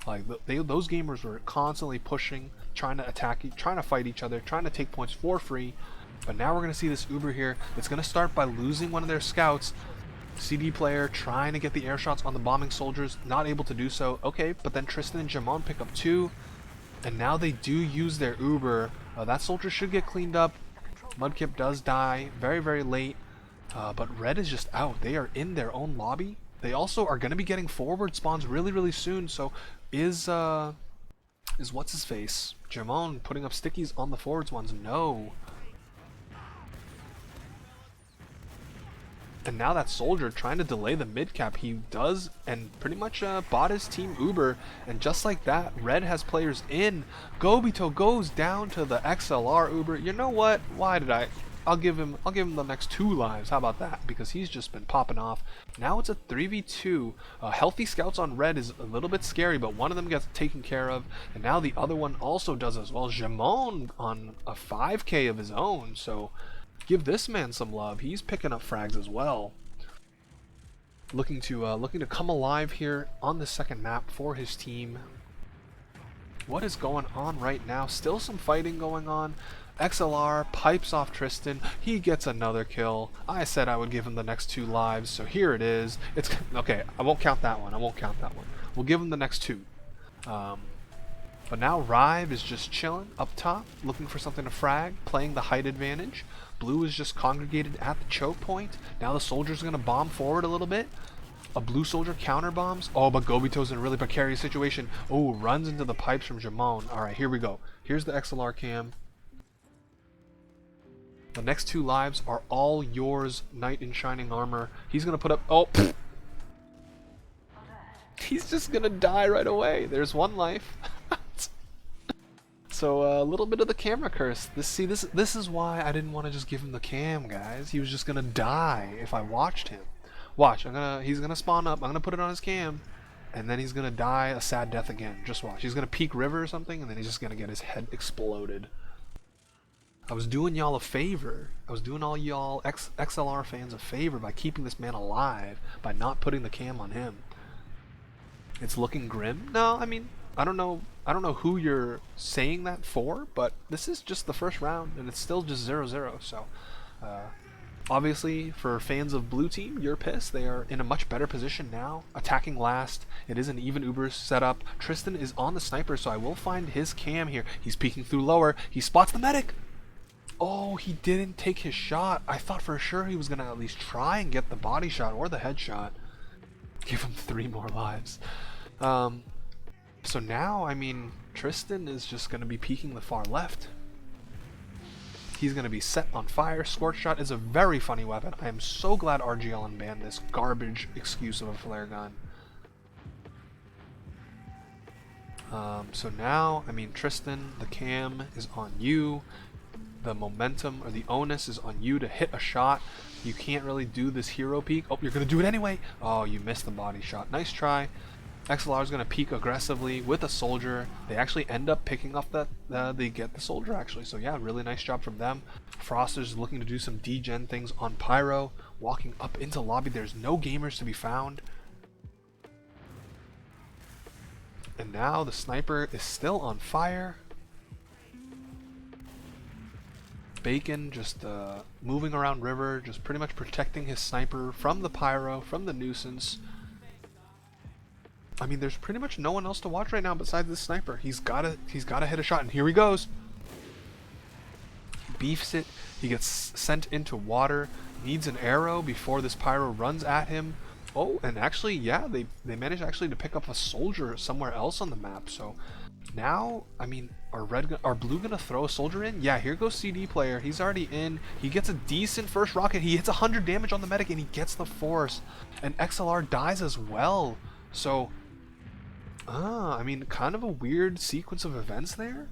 Like those gamers were constantly pushing, trying to attack, trying to fight each other, trying to take points for free. But now we're going to see this Uber here. It's going to start by losing one of their scouts. CD player trying to get the air shots on the bombing soldiers, not able to do so. Okay, but then Tristan and Jamon pick up two, and now they do use their Uber. That soldier should get cleaned up. Mudkip does die very, very late, but red is just out. They are in their own lobby. They also are going to be getting forward spawns really, really soon, so Is what's his face? Jamon putting up stickies on the forwards ones? No. And now that soldier trying to delay the mid cap, he does, and pretty much bought his team Uber, and just like that, red has players in. Gobito goes down to the XLR Uber. You know what? Why did I? I'll give him the next 2 lives. How about that? Because he's just been popping off. Now it's a 3v2. Healthy scouts on red is a little bit scary, but one of them gets taken care of, and now the other one also does as well. Jamon on a 5k of his own, so give this man some love. He's picking up frags as well. Looking to come alive here on the second map for his team. What is going on right now? Still some fighting going on. XLR pipes off Tristan. He gets another kill. I said I would give him the next 2 lives, so here it is. It's okay. I won't count that one. We'll give him the next 2. But now Rive is just chilling up top, looking for something to frag, playing the height advantage. Blue is just congregated at the choke point. Now the soldier's going to bomb forward a little bit. A blue soldier counter bombs. Oh, but Gobito's in a really precarious situation. Oh, runs into the pipes from Jamon. Alright, here we go. Here's the XLR cam. The next 2 lives are all yours, Knight in Shining Armor. He's going to put up... Oh, pfft. He's just going to die right away. There's 1 life. So a little bit of the camera curse. This is why I didn't want to just give him the cam, guys. He was just going to die if I watched him. Watch, he's going to spawn up. I'm going to put it on his cam. And then he's going to die a sad death again. Just watch. He's going to peek river or something, and then he's just going to get his head exploded. I was doing y'all a favor. I was doing all y'all XLR fans a favor by keeping this man alive, by not putting the cam on him. It's looking grim. No, I mean, I don't know who you're saying that for, but this is just the first round, and it's still just 0-0. So, obviously, for fans of blue team, you're pissed. They are in a much better position now, attacking last. It is an even Uber setup. Tristan is on the sniper, so I will find his cam here. He's peeking through lower. He spots the medic. Oh, he didn't take his shot. I thought for sure he was going to at least try and get the body shot or the headshot. Give him 3 more lives. So now, I mean, Tristan is just going to be peeking the far left. He's going to be set on fire. Scorch shot is a very funny weapon. I am so glad RGL unbanned this garbage excuse of a flare gun. So now, I mean, Tristan, the cam is on you. The momentum or the onus is on you to hit a shot. You can't really do this hero peek. Oh, you're going to do it anyway. Oh, you missed the body shot. Nice try. XLR is going to peek aggressively with a soldier. They actually end up picking up that, they get the soldier actually. So yeah, really nice job from them. Froster's looking to do some degen things on Pyro. Walking up into lobby. There's no gamers to be found. And now the sniper is still on fire. Bacon just moving around river, just pretty much protecting his sniper from the pyro, from the nuisance. I mean, there's pretty much no one else to watch right now besides this sniper. He's gotta hit a shot, and here he goes. He beefs it. He gets sent into water. Needs an arrow before this pyro runs at him. Oh, and actually, yeah, they managed actually to pick up a soldier somewhere else on the map. So now, I mean, are blue gonna throw a soldier in? Yeah, here goes CD player. He's already in. He gets a decent first rocket. He hits 100 damage on the medic, and he gets the force. And XLR dies as well. So, I mean, kind of a weird sequence of events there.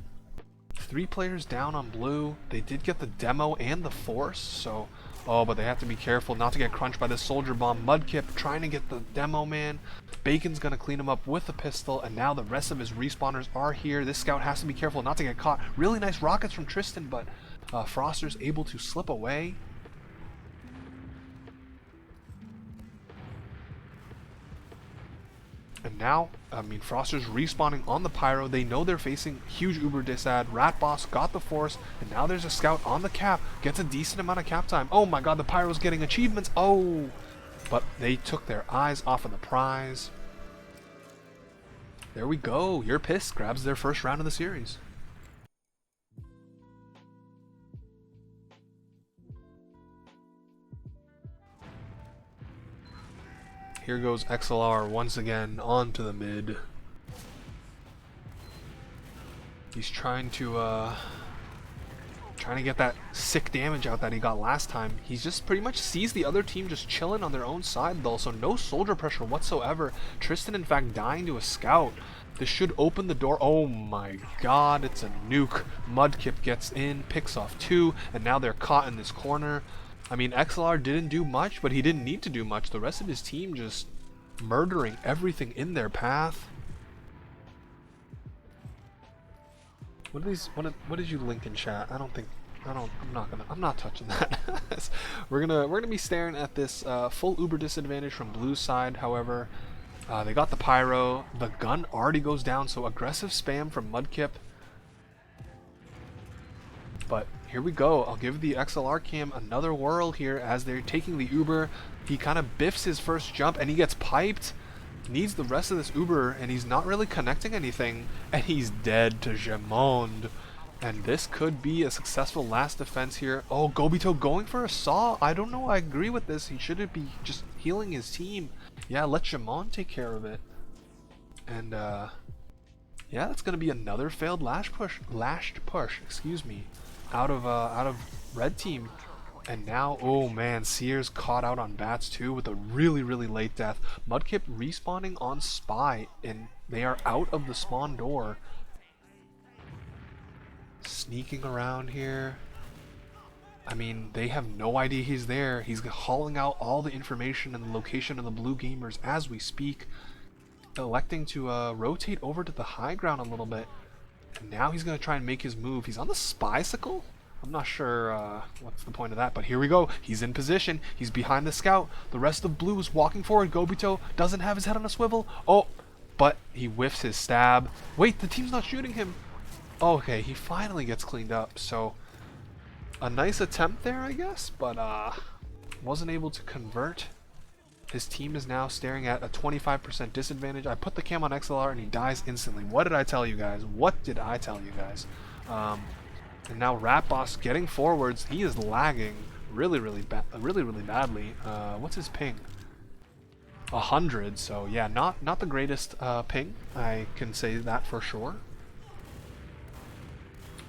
3 players down on blue. They did get the demo and the force, so... Oh, but they have to be careful not to get crunched by this soldier bomb. Mudkip trying to get the demo man. Bacon's going to clean him up with a pistol, and now the rest of his respawners are here. This scout has to be careful not to get caught. Really nice rockets from Tristan, but Froster's able to slip away. And now, I mean, Froster's respawning on the pyro. They know they're facing huge Uber disad. Rat Boss got the force, and now there's a scout on the cap. Gets a decent amount of cap time. Oh my god, the pyro's getting achievements. Oh! But they took their eyes off of the prize. There we go. Your Piss grabs their first round of the series. Here goes XLR once again onto the mid. He's trying to get that sick damage out that he got last time. He's just pretty much sees the other team just chilling on their own side though, so no soldier pressure whatsoever. Tristan in fact dying to a scout. This should open the door. Oh my god, it's a nuke. Mudkip gets in, picks off 2, and now they're caught in this corner. I mean, XLR didn't do much, but he didn't need to do much. The rest of his team just murdering everything in their path. What did you link in chat? I'm not touching that. we're gonna be staring at this full Uber disadvantage from blue side. However, they got the pyro. The gun already goes down, so aggressive spam from Mudkip. But here we go. I'll give the XLR cam another whirl here as they're taking the Uber. He kind of biffs his first jump and he gets piped. Needs the rest of this Uber and he's not really connecting anything. And he's dead to Jamond. And this could be a successful last defense here. Oh, Gobito going for a saw. I don't know. I agree with this. He shouldn't be just healing his team. Yeah, let Jamond take care of it. And yeah, that's gonna be another failed lashed push. Excuse me, out of red team. And now, oh man, Sears caught out on bats too with a really late death. Mudkip respawning on Spy, and they are out of the spawn door. Sneaking around here. I mean, they have no idea he's there. He's hauling out all the information and the location of the blue gamers as we speak. Electing to rotate over to the high ground a little bit. And now he's going to try and make his move. He's on the Spycicle? I'm not sure what's the point of that, but here we go. He's in position. He's behind the scout. The rest of blue is walking forward. Gobito doesn't have his head on a swivel. Oh, but he whiffs his stab. Wait, the team's not shooting him. Okay, he finally gets cleaned up. So a nice attempt there, I guess, but wasn't able to convert. His team is now staring at a 25% disadvantage. I put the cam on XLR and he dies instantly. What did I tell you guys? What did I tell you guys? And now Rat Boss getting forwards. He is lagging really badly. What's his ping? 100. So yeah, not the greatest ping. I can say that for sure.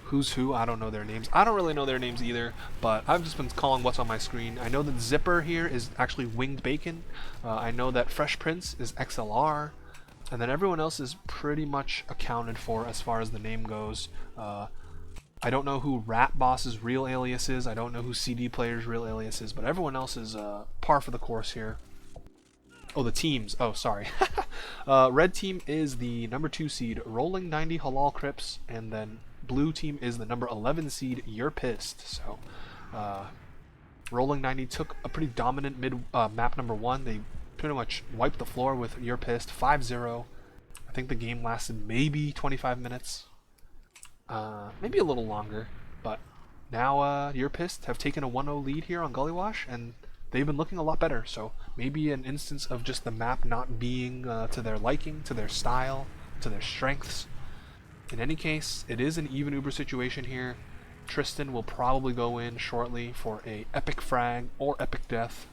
Who's who? I don't know their names. I don't really know their names either, but I've just been calling what's on my screen. I know that Zipper here is actually Winged Bacon. I know that Fresh Prince is XLR. And then everyone else is pretty much accounted for as far as the name goes. I don't know who Rat Boss's real alias is. I don't know who CD Player's real alias is, but everyone else is par for the course here. Oh, the teams. Oh, sorry. Red team is the number 2 seed, rolling90halalcrips, and then blue team is the number 11 seed, You're Pissed. So, rolling90 took a pretty dominant map number 1. They pretty much wiped the floor with You're Pissed, 5-0. I think the game lasted maybe 25 minutes. Maybe a little longer, but now You're Pissed have taken a 1-0 lead here on Gullywash, and they've been looking a lot better. So maybe an instance of just the map not being to their liking, to their style, to their strengths. In any case, it is an even Uber situation here. Tristan will probably go in shortly for a epic frag or epic death.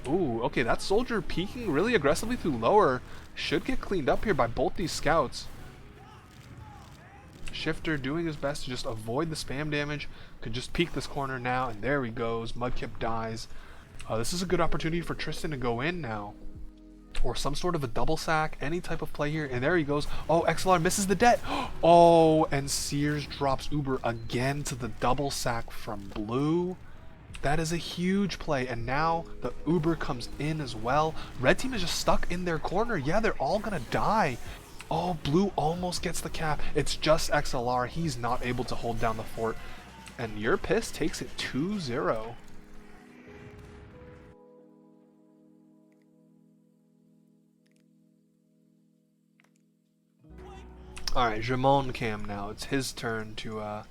Ooh, okay, that soldier peeking really aggressively through lower should get cleaned up here by both these scouts. Shifter doing his best to just avoid the spam damage. Could just peek this corner now, and there he goes. Mudkip dies. This is a good opportunity for Tristan to go in now. Or some sort of a double sack, any type of play here. And there he goes. Oh, XLR misses the debt. Oh, and Sears drops Uber again to the double sack from blue. That is a huge play. And now the Uber comes in as well. Red team is just stuck in their corner. Yeah, they're all gonna die. Oh, blue almost gets the cap. It's just XLR. He's not able to hold down the fort. And You're Pissed takes it 2-0. Alright, Jamon Cam now. It's his turn to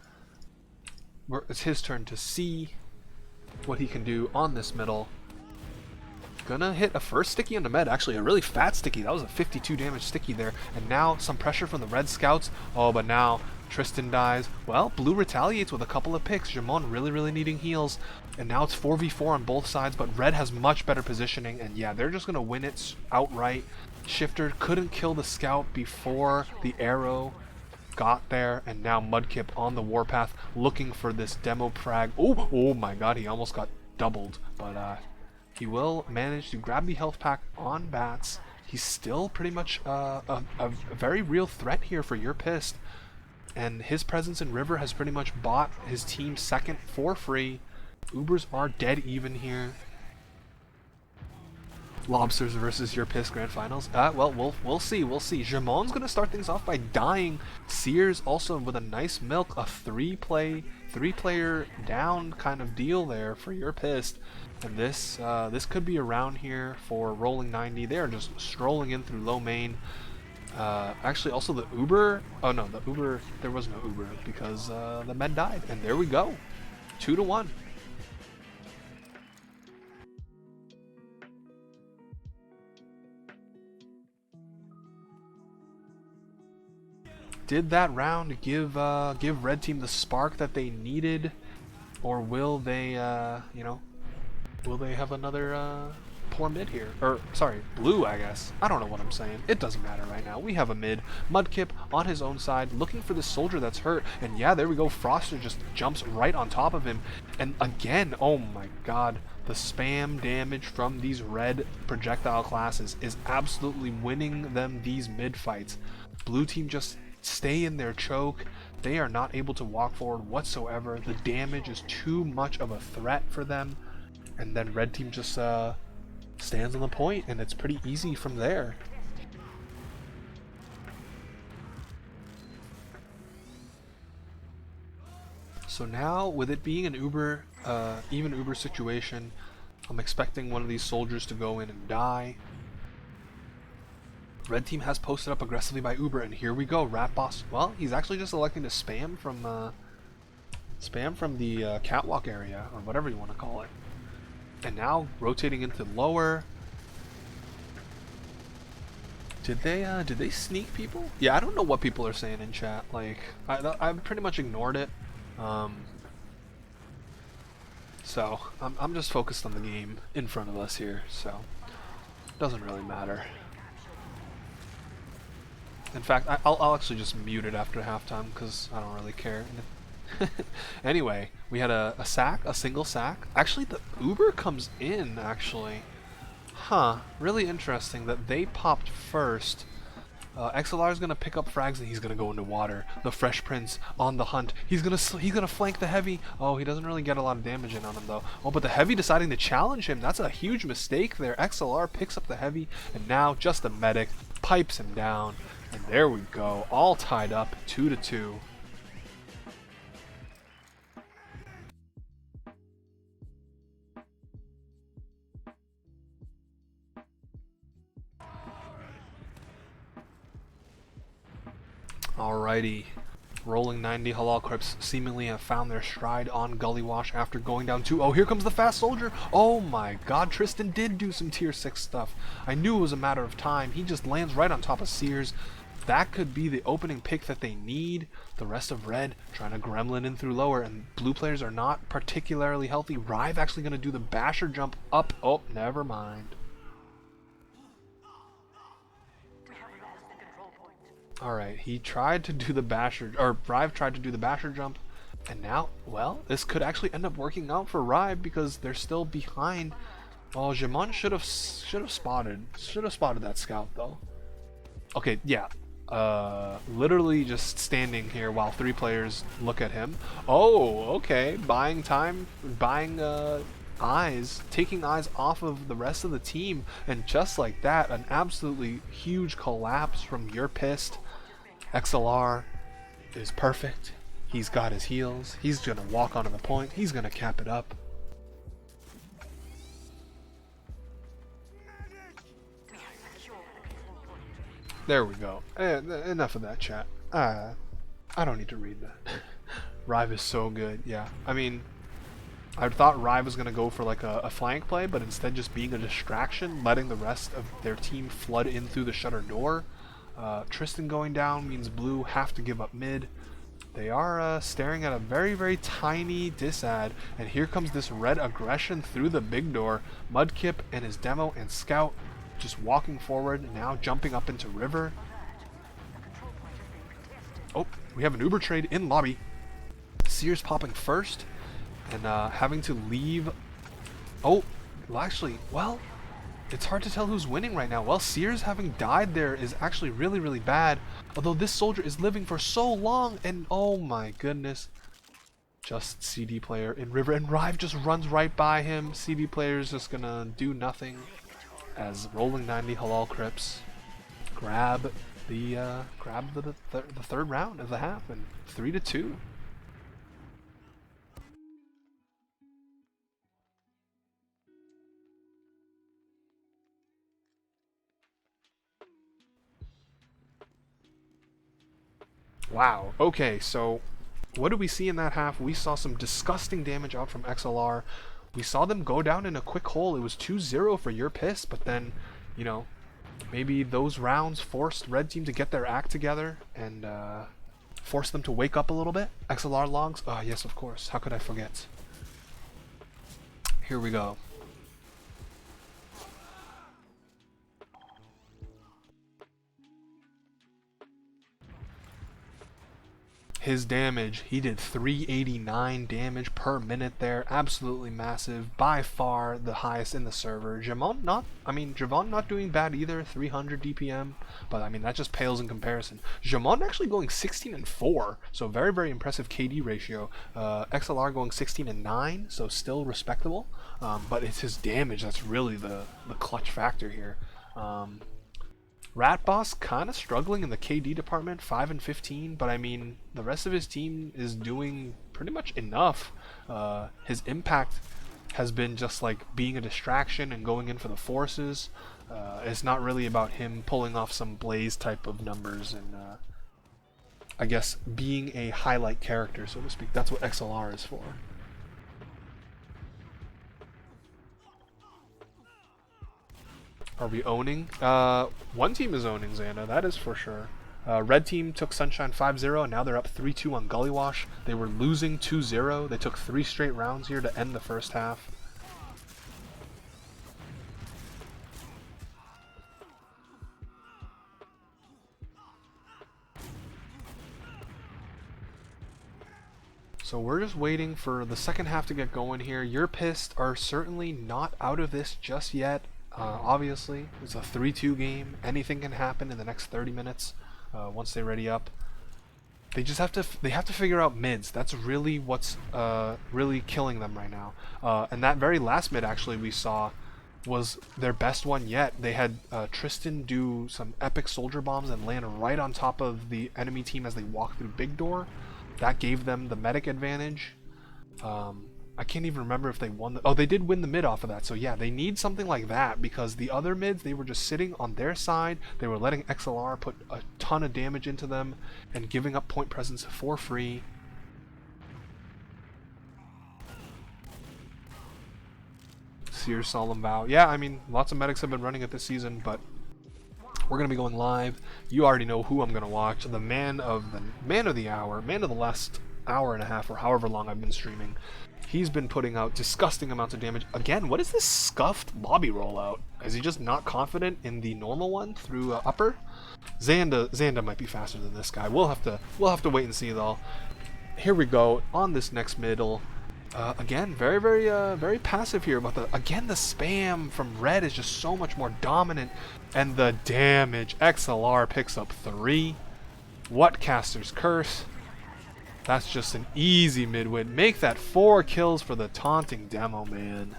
see what he can do on this middle. Gonna hit a first sticky on the med, actually a really fat sticky. That was a 52 damage sticky there. And now some pressure from the red scouts. Oh, but now Tristan dies. Well, blue retaliates with a couple of picks. Jamon really needing heals. And now it's 4v4 on both sides, but red has much better positioning. And yeah, they're just gonna win it outright. Shifter couldn't kill the scout before the arrow got there, and now Mudkip on the warpath looking for this demo frag. Oh my god, he almost got doubled, but he will manage to grab the health pack on Bats. He's still pretty much a very real threat here for your Pissed, and his presence in River has pretty much bought his team second for free. Ubers are dead even here. Lobsters versus your Piss Grand Finals. Well, we'll see. Jamon's gonna start things off by dying. Sears also with a nice milk, a three-player down kind of deal there for your Pissed. And this could be around here for rolling 90. They are just strolling in through low main. Actually, also the Uber. Oh no, the Uber. There was no Uber because the med died. And there we go, 2-1. Did that round give Red Team the spark that they needed, or will they, will they have another poor mid here? Or sorry, blue, I guess. I don't know what I'm saying. It doesn't matter right now. We have a mid. Mudkip on his own side, looking for the soldier that's hurt, and yeah, there we go. Froster just jumps right on top of him, and again, oh my god. The spam damage from these red projectile classes is absolutely winning them these mid fights. Blue team just stay in their choke. They are not able to walk forward whatsoever. The damage is too much of a threat for them, and then red team just stands on the point, and it's pretty easy from there. So now, with it being an Uber, even Uber situation, I'm expecting one of these soldiers to go in and die. Red team has posted up aggressively by Uber, and here we go. Rat Boss. Well, he's actually just electing to spam from the catwalk area, or whatever you want to call it. And now rotating into lower. Did they sneak people? Yeah, I don't know what people are saying in chat. Like, I've pretty much ignored it. So I'm just focused on the game in front of us here. So it doesn't really matter. In fact, I'll actually just mute it after halftime because I don't really care. Anyway, we had a sack, a single sack. Actually, the Uber comes in, actually. Huh, really interesting that they popped first. XLR is going to pick up frags and he's going to go into water. The Fresh Prince on the hunt. He's gonna flank the heavy. Oh, he doesn't really get a lot of damage in on him though. Oh, but the heavy deciding to challenge him. That's a huge mistake there. XLR picks up the heavy, and now just the medic pipes him down. And there we go, all tied up, 2-2. Alrighty, rolling 90 halalcrips seemingly have found their stride on Gully Wash after going down 2. Oh, here comes the fast soldier. Oh my god, Tristan did do some tier 6 stuff. I knew it was a matter of time. He just lands right on top of Sears. That could be the opening pick that they need. The rest of red trying to gremlin in through lower, and blue players are not particularly healthy. Rive actually going to do the basher jump up. Oh, never mind. Alright, he tried to do the basher, or Rive tried to do the basher jump, and now, well, this could actually end up working out for Rive because they're still behind. Oh, Jamon should have spotted that scout though. Okay, yeah. Literally just standing here while 3 players look at him. Oh, okay. Buying time, buying eyes, taking eyes off of the rest of the team, and just like that, an absolutely huge collapse from your Pissed. XLR is perfect. He's got his heals. He's gonna walk onto the point. He's gonna cap it up. There we go. Enough of that chat. I don't need to read that. Rive is so good. Yeah. I mean, I thought Rive was going to go for like a flank play, but instead just being a distraction, letting the rest of their team flood in through the shutter door. Tristan going down means blue have to give up mid. They are staring at a very, very tiny disad, and here comes this red aggression through the big door. Mudkip and his demo and scout just walking forward, now jumping up into river. Oh, we have an Uber trade in lobby. Sears popping first and having to leave. Oh, well, actually, well, it's hard to tell who's winning right now. Well, Sears having died there is actually really, really bad. Although this soldier is living for so long, and oh my goodness. Just CD player in river, and Rive just runs right by him. CD player is just gonna do nothing as rolling90halalcrips grab the third round of the half, and 3-2. Wow. Okay, so what did we see in that half? We saw some disgusting damage out from XLR. We saw them go down in a quick hole. It was 2-0 for your piss, but then, you know, maybe those rounds forced Red Team to get their act together and force them to wake up a little bit. XLR logs? Oh, yes, of course. How could I forget? Here we go. His damage, he did 389 damage per minute there. Absolutely massive. By far the highest in the server. Javon not doing bad either, 300 DPM, but I mean that just pales in comparison. Jamon actually going 16-4, so very, very impressive KD ratio. XLR going 16-9, so still respectable, but it's his damage that's really the clutch factor here. Rat Boss kind of struggling in the KD department, 5-15, but I mean, the rest of his team is doing pretty much enough. His impact has been just like being a distraction and going in for the forces. It's not really about him pulling off some Blaze type of numbers and I guess being a highlight character, so to speak. That's what XLR is for. Are we owning? One team is owning Xanda, that is for sure. Red team took Sunshine 5-0, and now they're up 3-2 on Gully Wash. They were losing 2-0. They took 3 straight rounds here to end the first half. So we're just waiting for the second half to get going here. Your Pissed are certainly not out of this just yet. Obviously, it's a 3-2 game. Anything can happen in the next 30 minutes once they ready up. They just have to figure out mids. That's really what's really killing them right now. And that very last mid actually we saw was their best one yet. They had Tristan do some epic soldier bombs and land right on top of the enemy team as they walk through Big Door. That gave them the medic advantage. I can't even remember if they won. Oh, they did win the mid off of that. So yeah, they need something like that because the other mids, they were just sitting on their side. They were letting XLR put a ton of damage into them and giving up point presence for free. Sears Solemn Vow. Yeah, I mean, lots of medics have been running it this season, but we're going to be going live. You already know who I'm going to watch. The man of the hour, man of the last hour and a half or however long I've been streaming. He's been putting out disgusting amounts of damage. Again, what is this scuffed lobby rollout? Is he just not confident in the normal one through upper? Xanda might be faster than this guy. We'll have to wait and see though. Here we go on this next middle. Again, very passive here. But the spam from Red is just so much more dominant, and the damage. XLR picks up 3. What caster's curse? That's just an easy mid-win. Make that 4 kills for the taunting demo, man.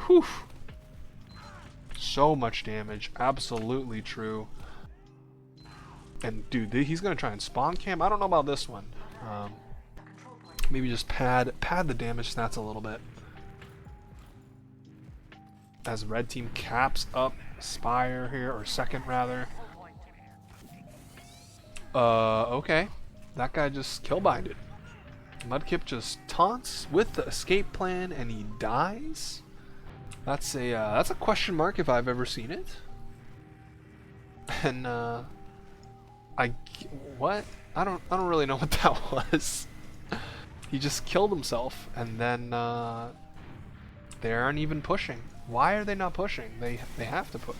Whew. So much damage. Absolutely true. And dude, he's gonna try and spawn camp. I don't know about this one. Maybe just pad the damage stats a little bit. As Red Team caps up Spire here, or second rather. Okay. That guy just killbinded. Mudkip just taunts with the escape plan and he dies. That's a question mark if I've ever seen it. And what? I don't really know what that was. He just killed himself and then they aren't even pushing. Why are they not pushing? They have to push.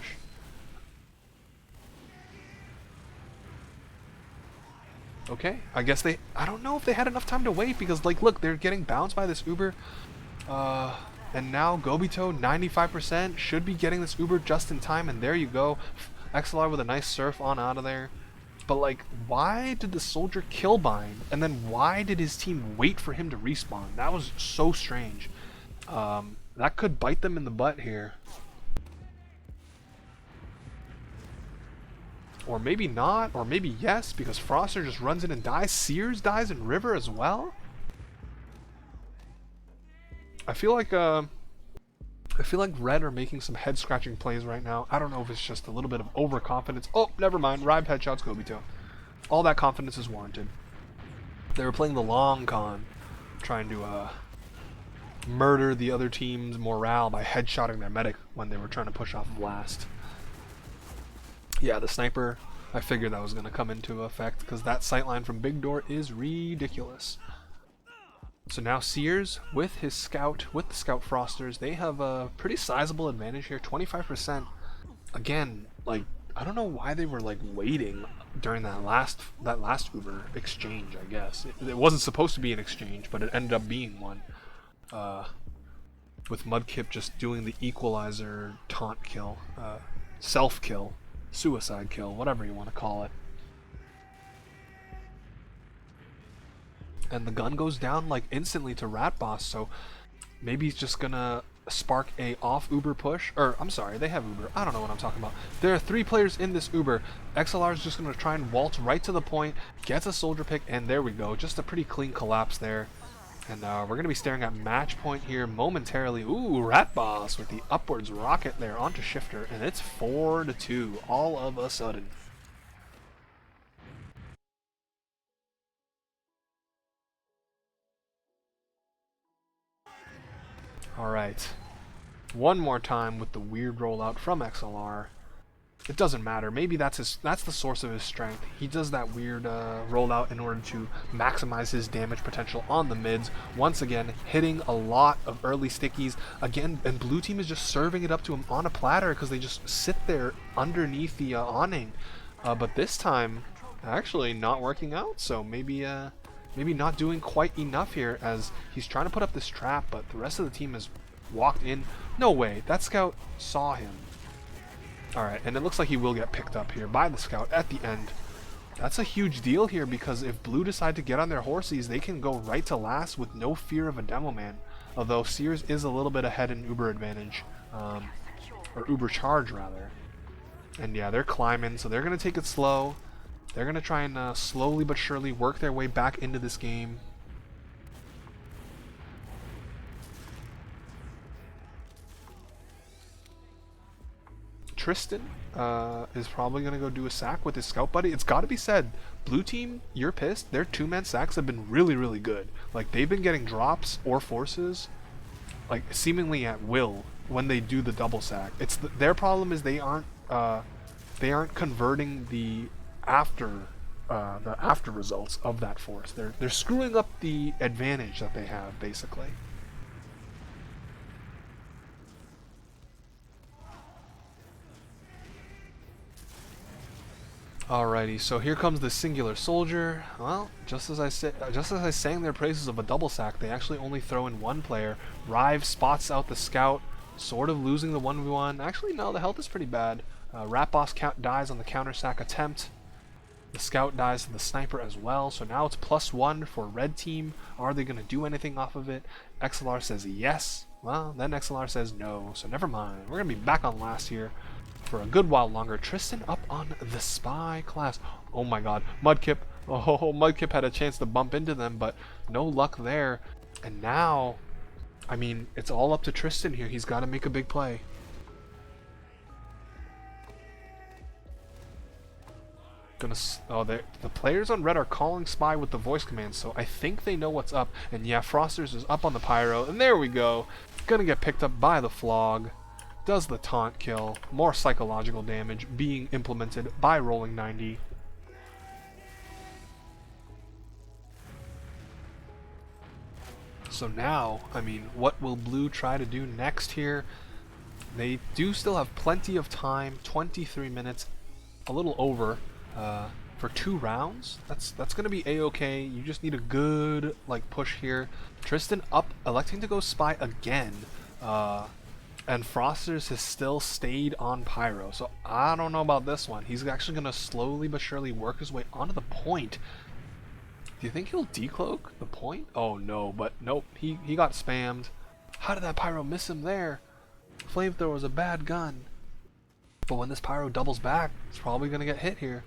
Okay, I guess I don't know if they had enough time to wait, because like look, they're getting bounced by this Uber. And now Gobito 95% should be getting this Uber just in time, and there you go. XLR with a nice surf on out of there. But like, why did the soldier kill Bind, and then why did his team wait for him to respawn? That was so strange. That could bite them in the butt here. Or maybe not, or maybe yes, because Froster just runs in and dies. Sears dies in River as well? I feel like Red are making some head-scratching plays right now. I don't know if it's just a little bit of overconfidence. Oh, never mind. Rive headshots Gobito. All that confidence is warranted. They were playing the long con, trying to murder the other team's morale by headshotting their medic when they were trying to push off of last. Yeah, the sniper, I figured that was going to come into effect, because that sightline from Big Door is ridiculous. So now Sears, with his scout, with the scout Frosters, they have a pretty sizable advantage here, 25%. Again, like, I don't know why they were like waiting during that last Uber exchange, I guess. It wasn't supposed to be an exchange, but it ended up being one. With Mudkip just doing the equalizer taunt kill, self-kill, suicide kill, whatever you want to call it. And the gun goes down like instantly to Rat Boss, so maybe he's just gonna spark a off Uber push, or I'm sorry, they have Uber, I don't know what I'm talking about. There are 3 players in this Uber. XLR is just gonna try and waltz right to the point, gets a soldier pick, and there we go, just a pretty clean collapse there. And we're gonna be staring at match point here momentarily. Ooh, Rat Boss with the upwards rocket there onto Shifter, and it's 4-2 all of a sudden. Alright, one more time with the weird rollout from XLR. It doesn't matter, maybe that's the source of his strength. He does that weird rollout in order to maximize his damage potential on the mids. Once again, hitting a lot of early stickies. Again, and blue team is just serving it up to him on a platter because they just sit there underneath the awning. But this time, actually not working out, so maybe not doing quite enough here, as he's trying to put up this trap, but the rest of the team has walked in. No way, that scout saw him. Alright, and it looks like he will get picked up here by the scout at the end. That's a huge deal here, because if blue decide to get on their horses, they can go right to last with no fear of a demo man. Although Sears is a little bit ahead in Uber advantage, or Uber charge rather. And yeah, they're climbing, so they're going to take it slow. They're going to try and slowly but surely work their way back into this game. Tristan is probably going to go do a sack with his scout buddy. It's got to be said, blue team, you're pissed. Their 2-man sacks have been really, really good. Like, they've been getting drops or forces, like, seemingly at will when they do the double sack. Their problem is they aren't converting the after results of that force. They're screwing up the advantage that they have, basically. Alrighty, so here comes the singular soldier. Well, just as I sang their praises of a double sack, they actually only throw in one player. Rive spots out the scout, sort of losing the 1v1. Actually, no, the health is pretty bad. Rat Boss dies on the counter sack attempt. The scout dies to the sniper as well, so now it's +1 for red team. Are they going to do anything off of it? XLR says yes. Well, then XLR says no, so never mind. We're going to be back on last here for a good while longer. Tristan up on the spy class. Oh my god, Mudkip. Oh, Mudkip had a chance to bump into them, but no luck there. And now, I mean, it's all up to Tristan here. He's got to make a big play. The players on red are calling spy with the voice command, so I think they know what's up. And yeah, Frosters is up on the pyro, and there we go. Gonna get picked up by the flog. Does the taunt kill. More psychological damage being implemented by rolling90. So now, I mean, what will blue try to do next here? They do still have plenty of time, 23 minutes, a little over, for 2 rounds. That's gonna be a-okay. You just need a good like push here. Tristan up, electing to go spy again, and Frosters has still stayed on Pyro. So I don't know about this one. He's actually gonna slowly but surely work his way onto the point. Do you think he'll decloak the point? Oh no, but nope. He got spammed. How did that Pyro miss him there? Flamethrower was a bad gun. But when this Pyro doubles back, it's probably gonna get hit here.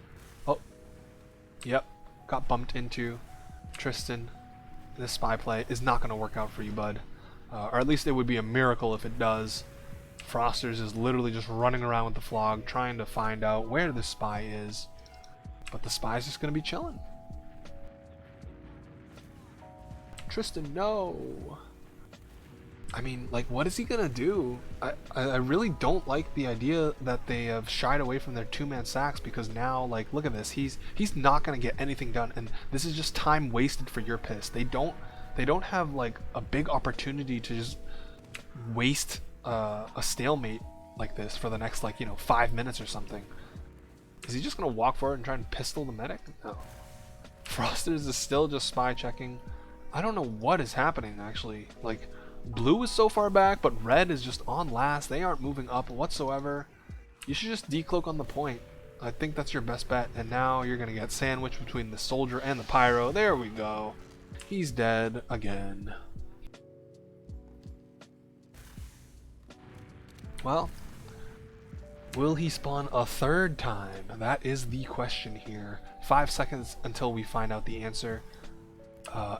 Oh, yep, got bumped into. Tristan, this spy play is not gonna work out for you, bud. Or at least it would be a miracle if it does. Frosters is literally just running around with the Flog, trying to find out where this spy is. But the spy's just gonna be chilling. Tristan, no. I mean, like, what is he gonna do? I really don't like the idea that they have shied away from their 2-man sacks, because now, like, look at this. He's not gonna get anything done, and this is just time wasted for your piss. They don't have like a big opportunity to just waste a stalemate like this for the next, like, 5 minutes or something. Is he just gonna walk forward and try and pistol the medic? No. Frosters is still just spy checking. I don't know what is happening actually. Like, blue is so far back, but red is just on last. They aren't moving up whatsoever. You should just decloak on the point. I think that's your best bet. And now you're gonna get sandwiched between the soldier and the pyro. There we go. He's dead again. Well, will he spawn a third time? That is the question here. 5 seconds until we find out the answer.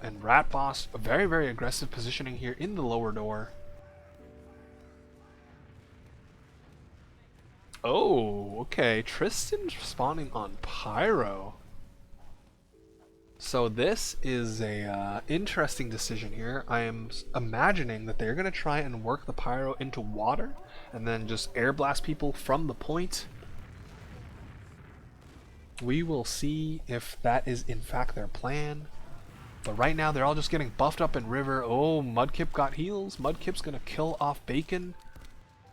And Rat Boss, a very, very aggressive positioning here in the lower door. Oh, okay. Tristan's spawning on Pyro. So this is a interesting decision here. I am imagining that they're going to try and work the Pyro into water and then just air blast people from the point. We will see if that is in fact their plan. But right now they're all just getting buffed up in river. Oh, Mudkip got heals. Mudkip's going to kill off Bacon.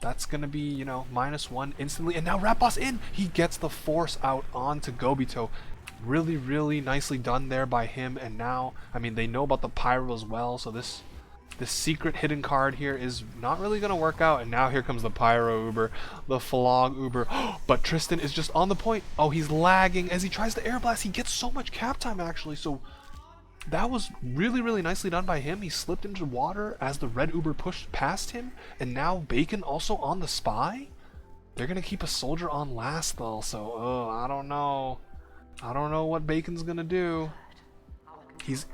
That's going to be, -1 instantly. And now Rat Boss in! He gets the force out onto Gobito. Really, really nicely done there by him. And now, I mean, they know about the Pyro as well, so this secret hidden card here is not really going to work out. And now here comes the Pyro Uber, the Flog Uber. But Tristan is just on the point. Oh, he's lagging as he tries to air blast. He gets so much cap time, actually. So that was really, really nicely done by him. He slipped into water as the red Uber pushed past him. And now Bacon also on the spy. They're going to keep a soldier on last, though. So, I don't know. I don't know what Bacon's going to do.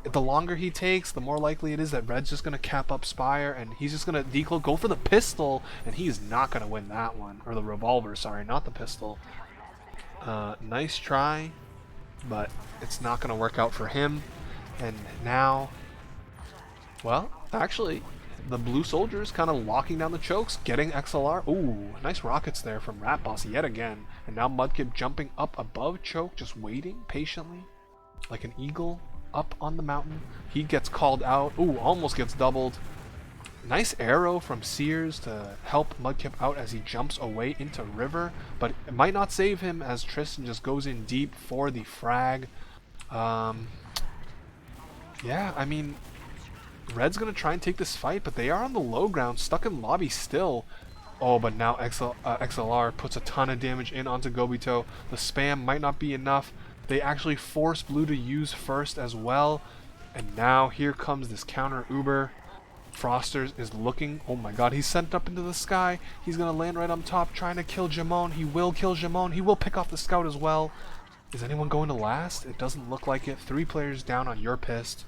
The longer he takes, the more likely it is that Red's just going to cap up Spire, and he's just going to decloak, go for the pistol, and he's not going to win that one. Or the revolver, sorry, not the pistol. Nice try, but it's not going to work out for him. And now, well, actually, the blue soldier is kind of locking down the chokes, getting XLR. Ooh, nice rockets there from Rat Boss yet again. And now Mudkip jumping up above choke, just waiting patiently, like an eagle up on the mountain. He gets called out. Ooh, almost gets doubled. Nice arrow from Sears to help Mudkip out as he jumps away into river, but it might not save him as Tristan just goes in deep for the frag. Yeah, I mean, Red's gonna try and take this fight, but they are on the low ground, stuck in lobby still. Oh, but now XLR puts a ton of damage in onto Gobito. The spam might not be enough. They actually force blue to use first as well. And now here comes this counter Uber. Frosters is looking. Oh my god, he's sent up into the sky. He's gonna land right on top trying to kill Jamon. He will kill Jamon. He will pick off the scout as well. Is anyone going to last? It doesn't look like it. 3 players down on Your Pissed.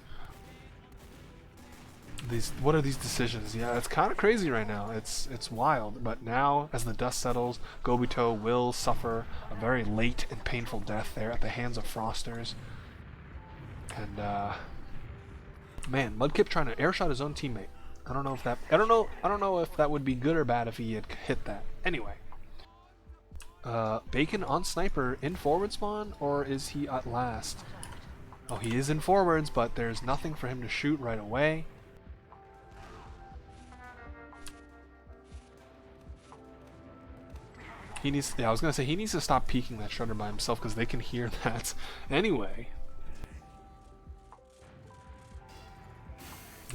What are these decisions? Yeah, it's kind of crazy right now. It's wild. But now, as the dust settles, Gobito will suffer a very late and painful death there at the hands of Frosters. And man, Mudkip trying to airshot his own teammate. I don't know if that would be good or bad if he had hit that. Anyway, Bacon on sniper in forward spawn, or is he at last? Oh, he is in forwards, but there's nothing for him to shoot right away. He needs. Yeah, I was gonna say he needs to stop peeking that shredder by himself because they can hear that. Anyway,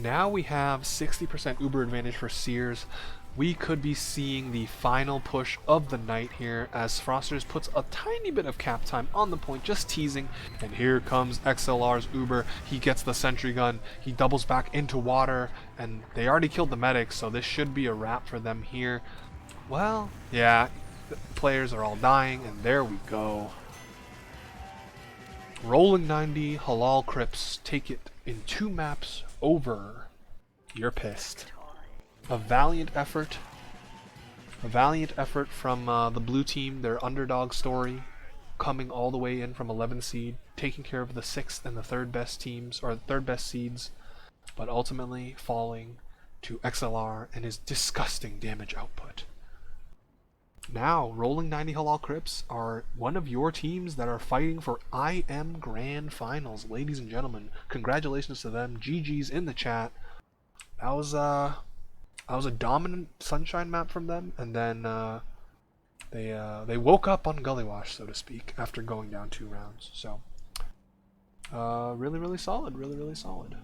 now we have 60% Uber advantage for Sears. We could be seeing the final push of the night here as Frosters puts a tiny bit of cap time on the point, just teasing. And here comes XLR's Uber. He gets the sentry gun. He doubles back into water, and they already killed the medic, so this should be a wrap for them here. Well, yeah, the players are all dying, and there we go. Rolling 90 halalcrips take it in 2 maps over. You're pissed. A valiant effort from the blue team, their underdog story, coming all the way in from 11 seed, taking care of the 6th and the 3rd best teams, or 3rd best seeds, but ultimately falling to XLR and his disgusting damage output. Now, Rolling 90 halalcrips are one of your teams that are fighting for IM Grand Finals, ladies and gentlemen. Congratulations to them. GG's in the chat. That was a dominant Sunshine map from them, and then they woke up on Gullywash, so to speak, after going down 2 rounds. So really solid, really solid.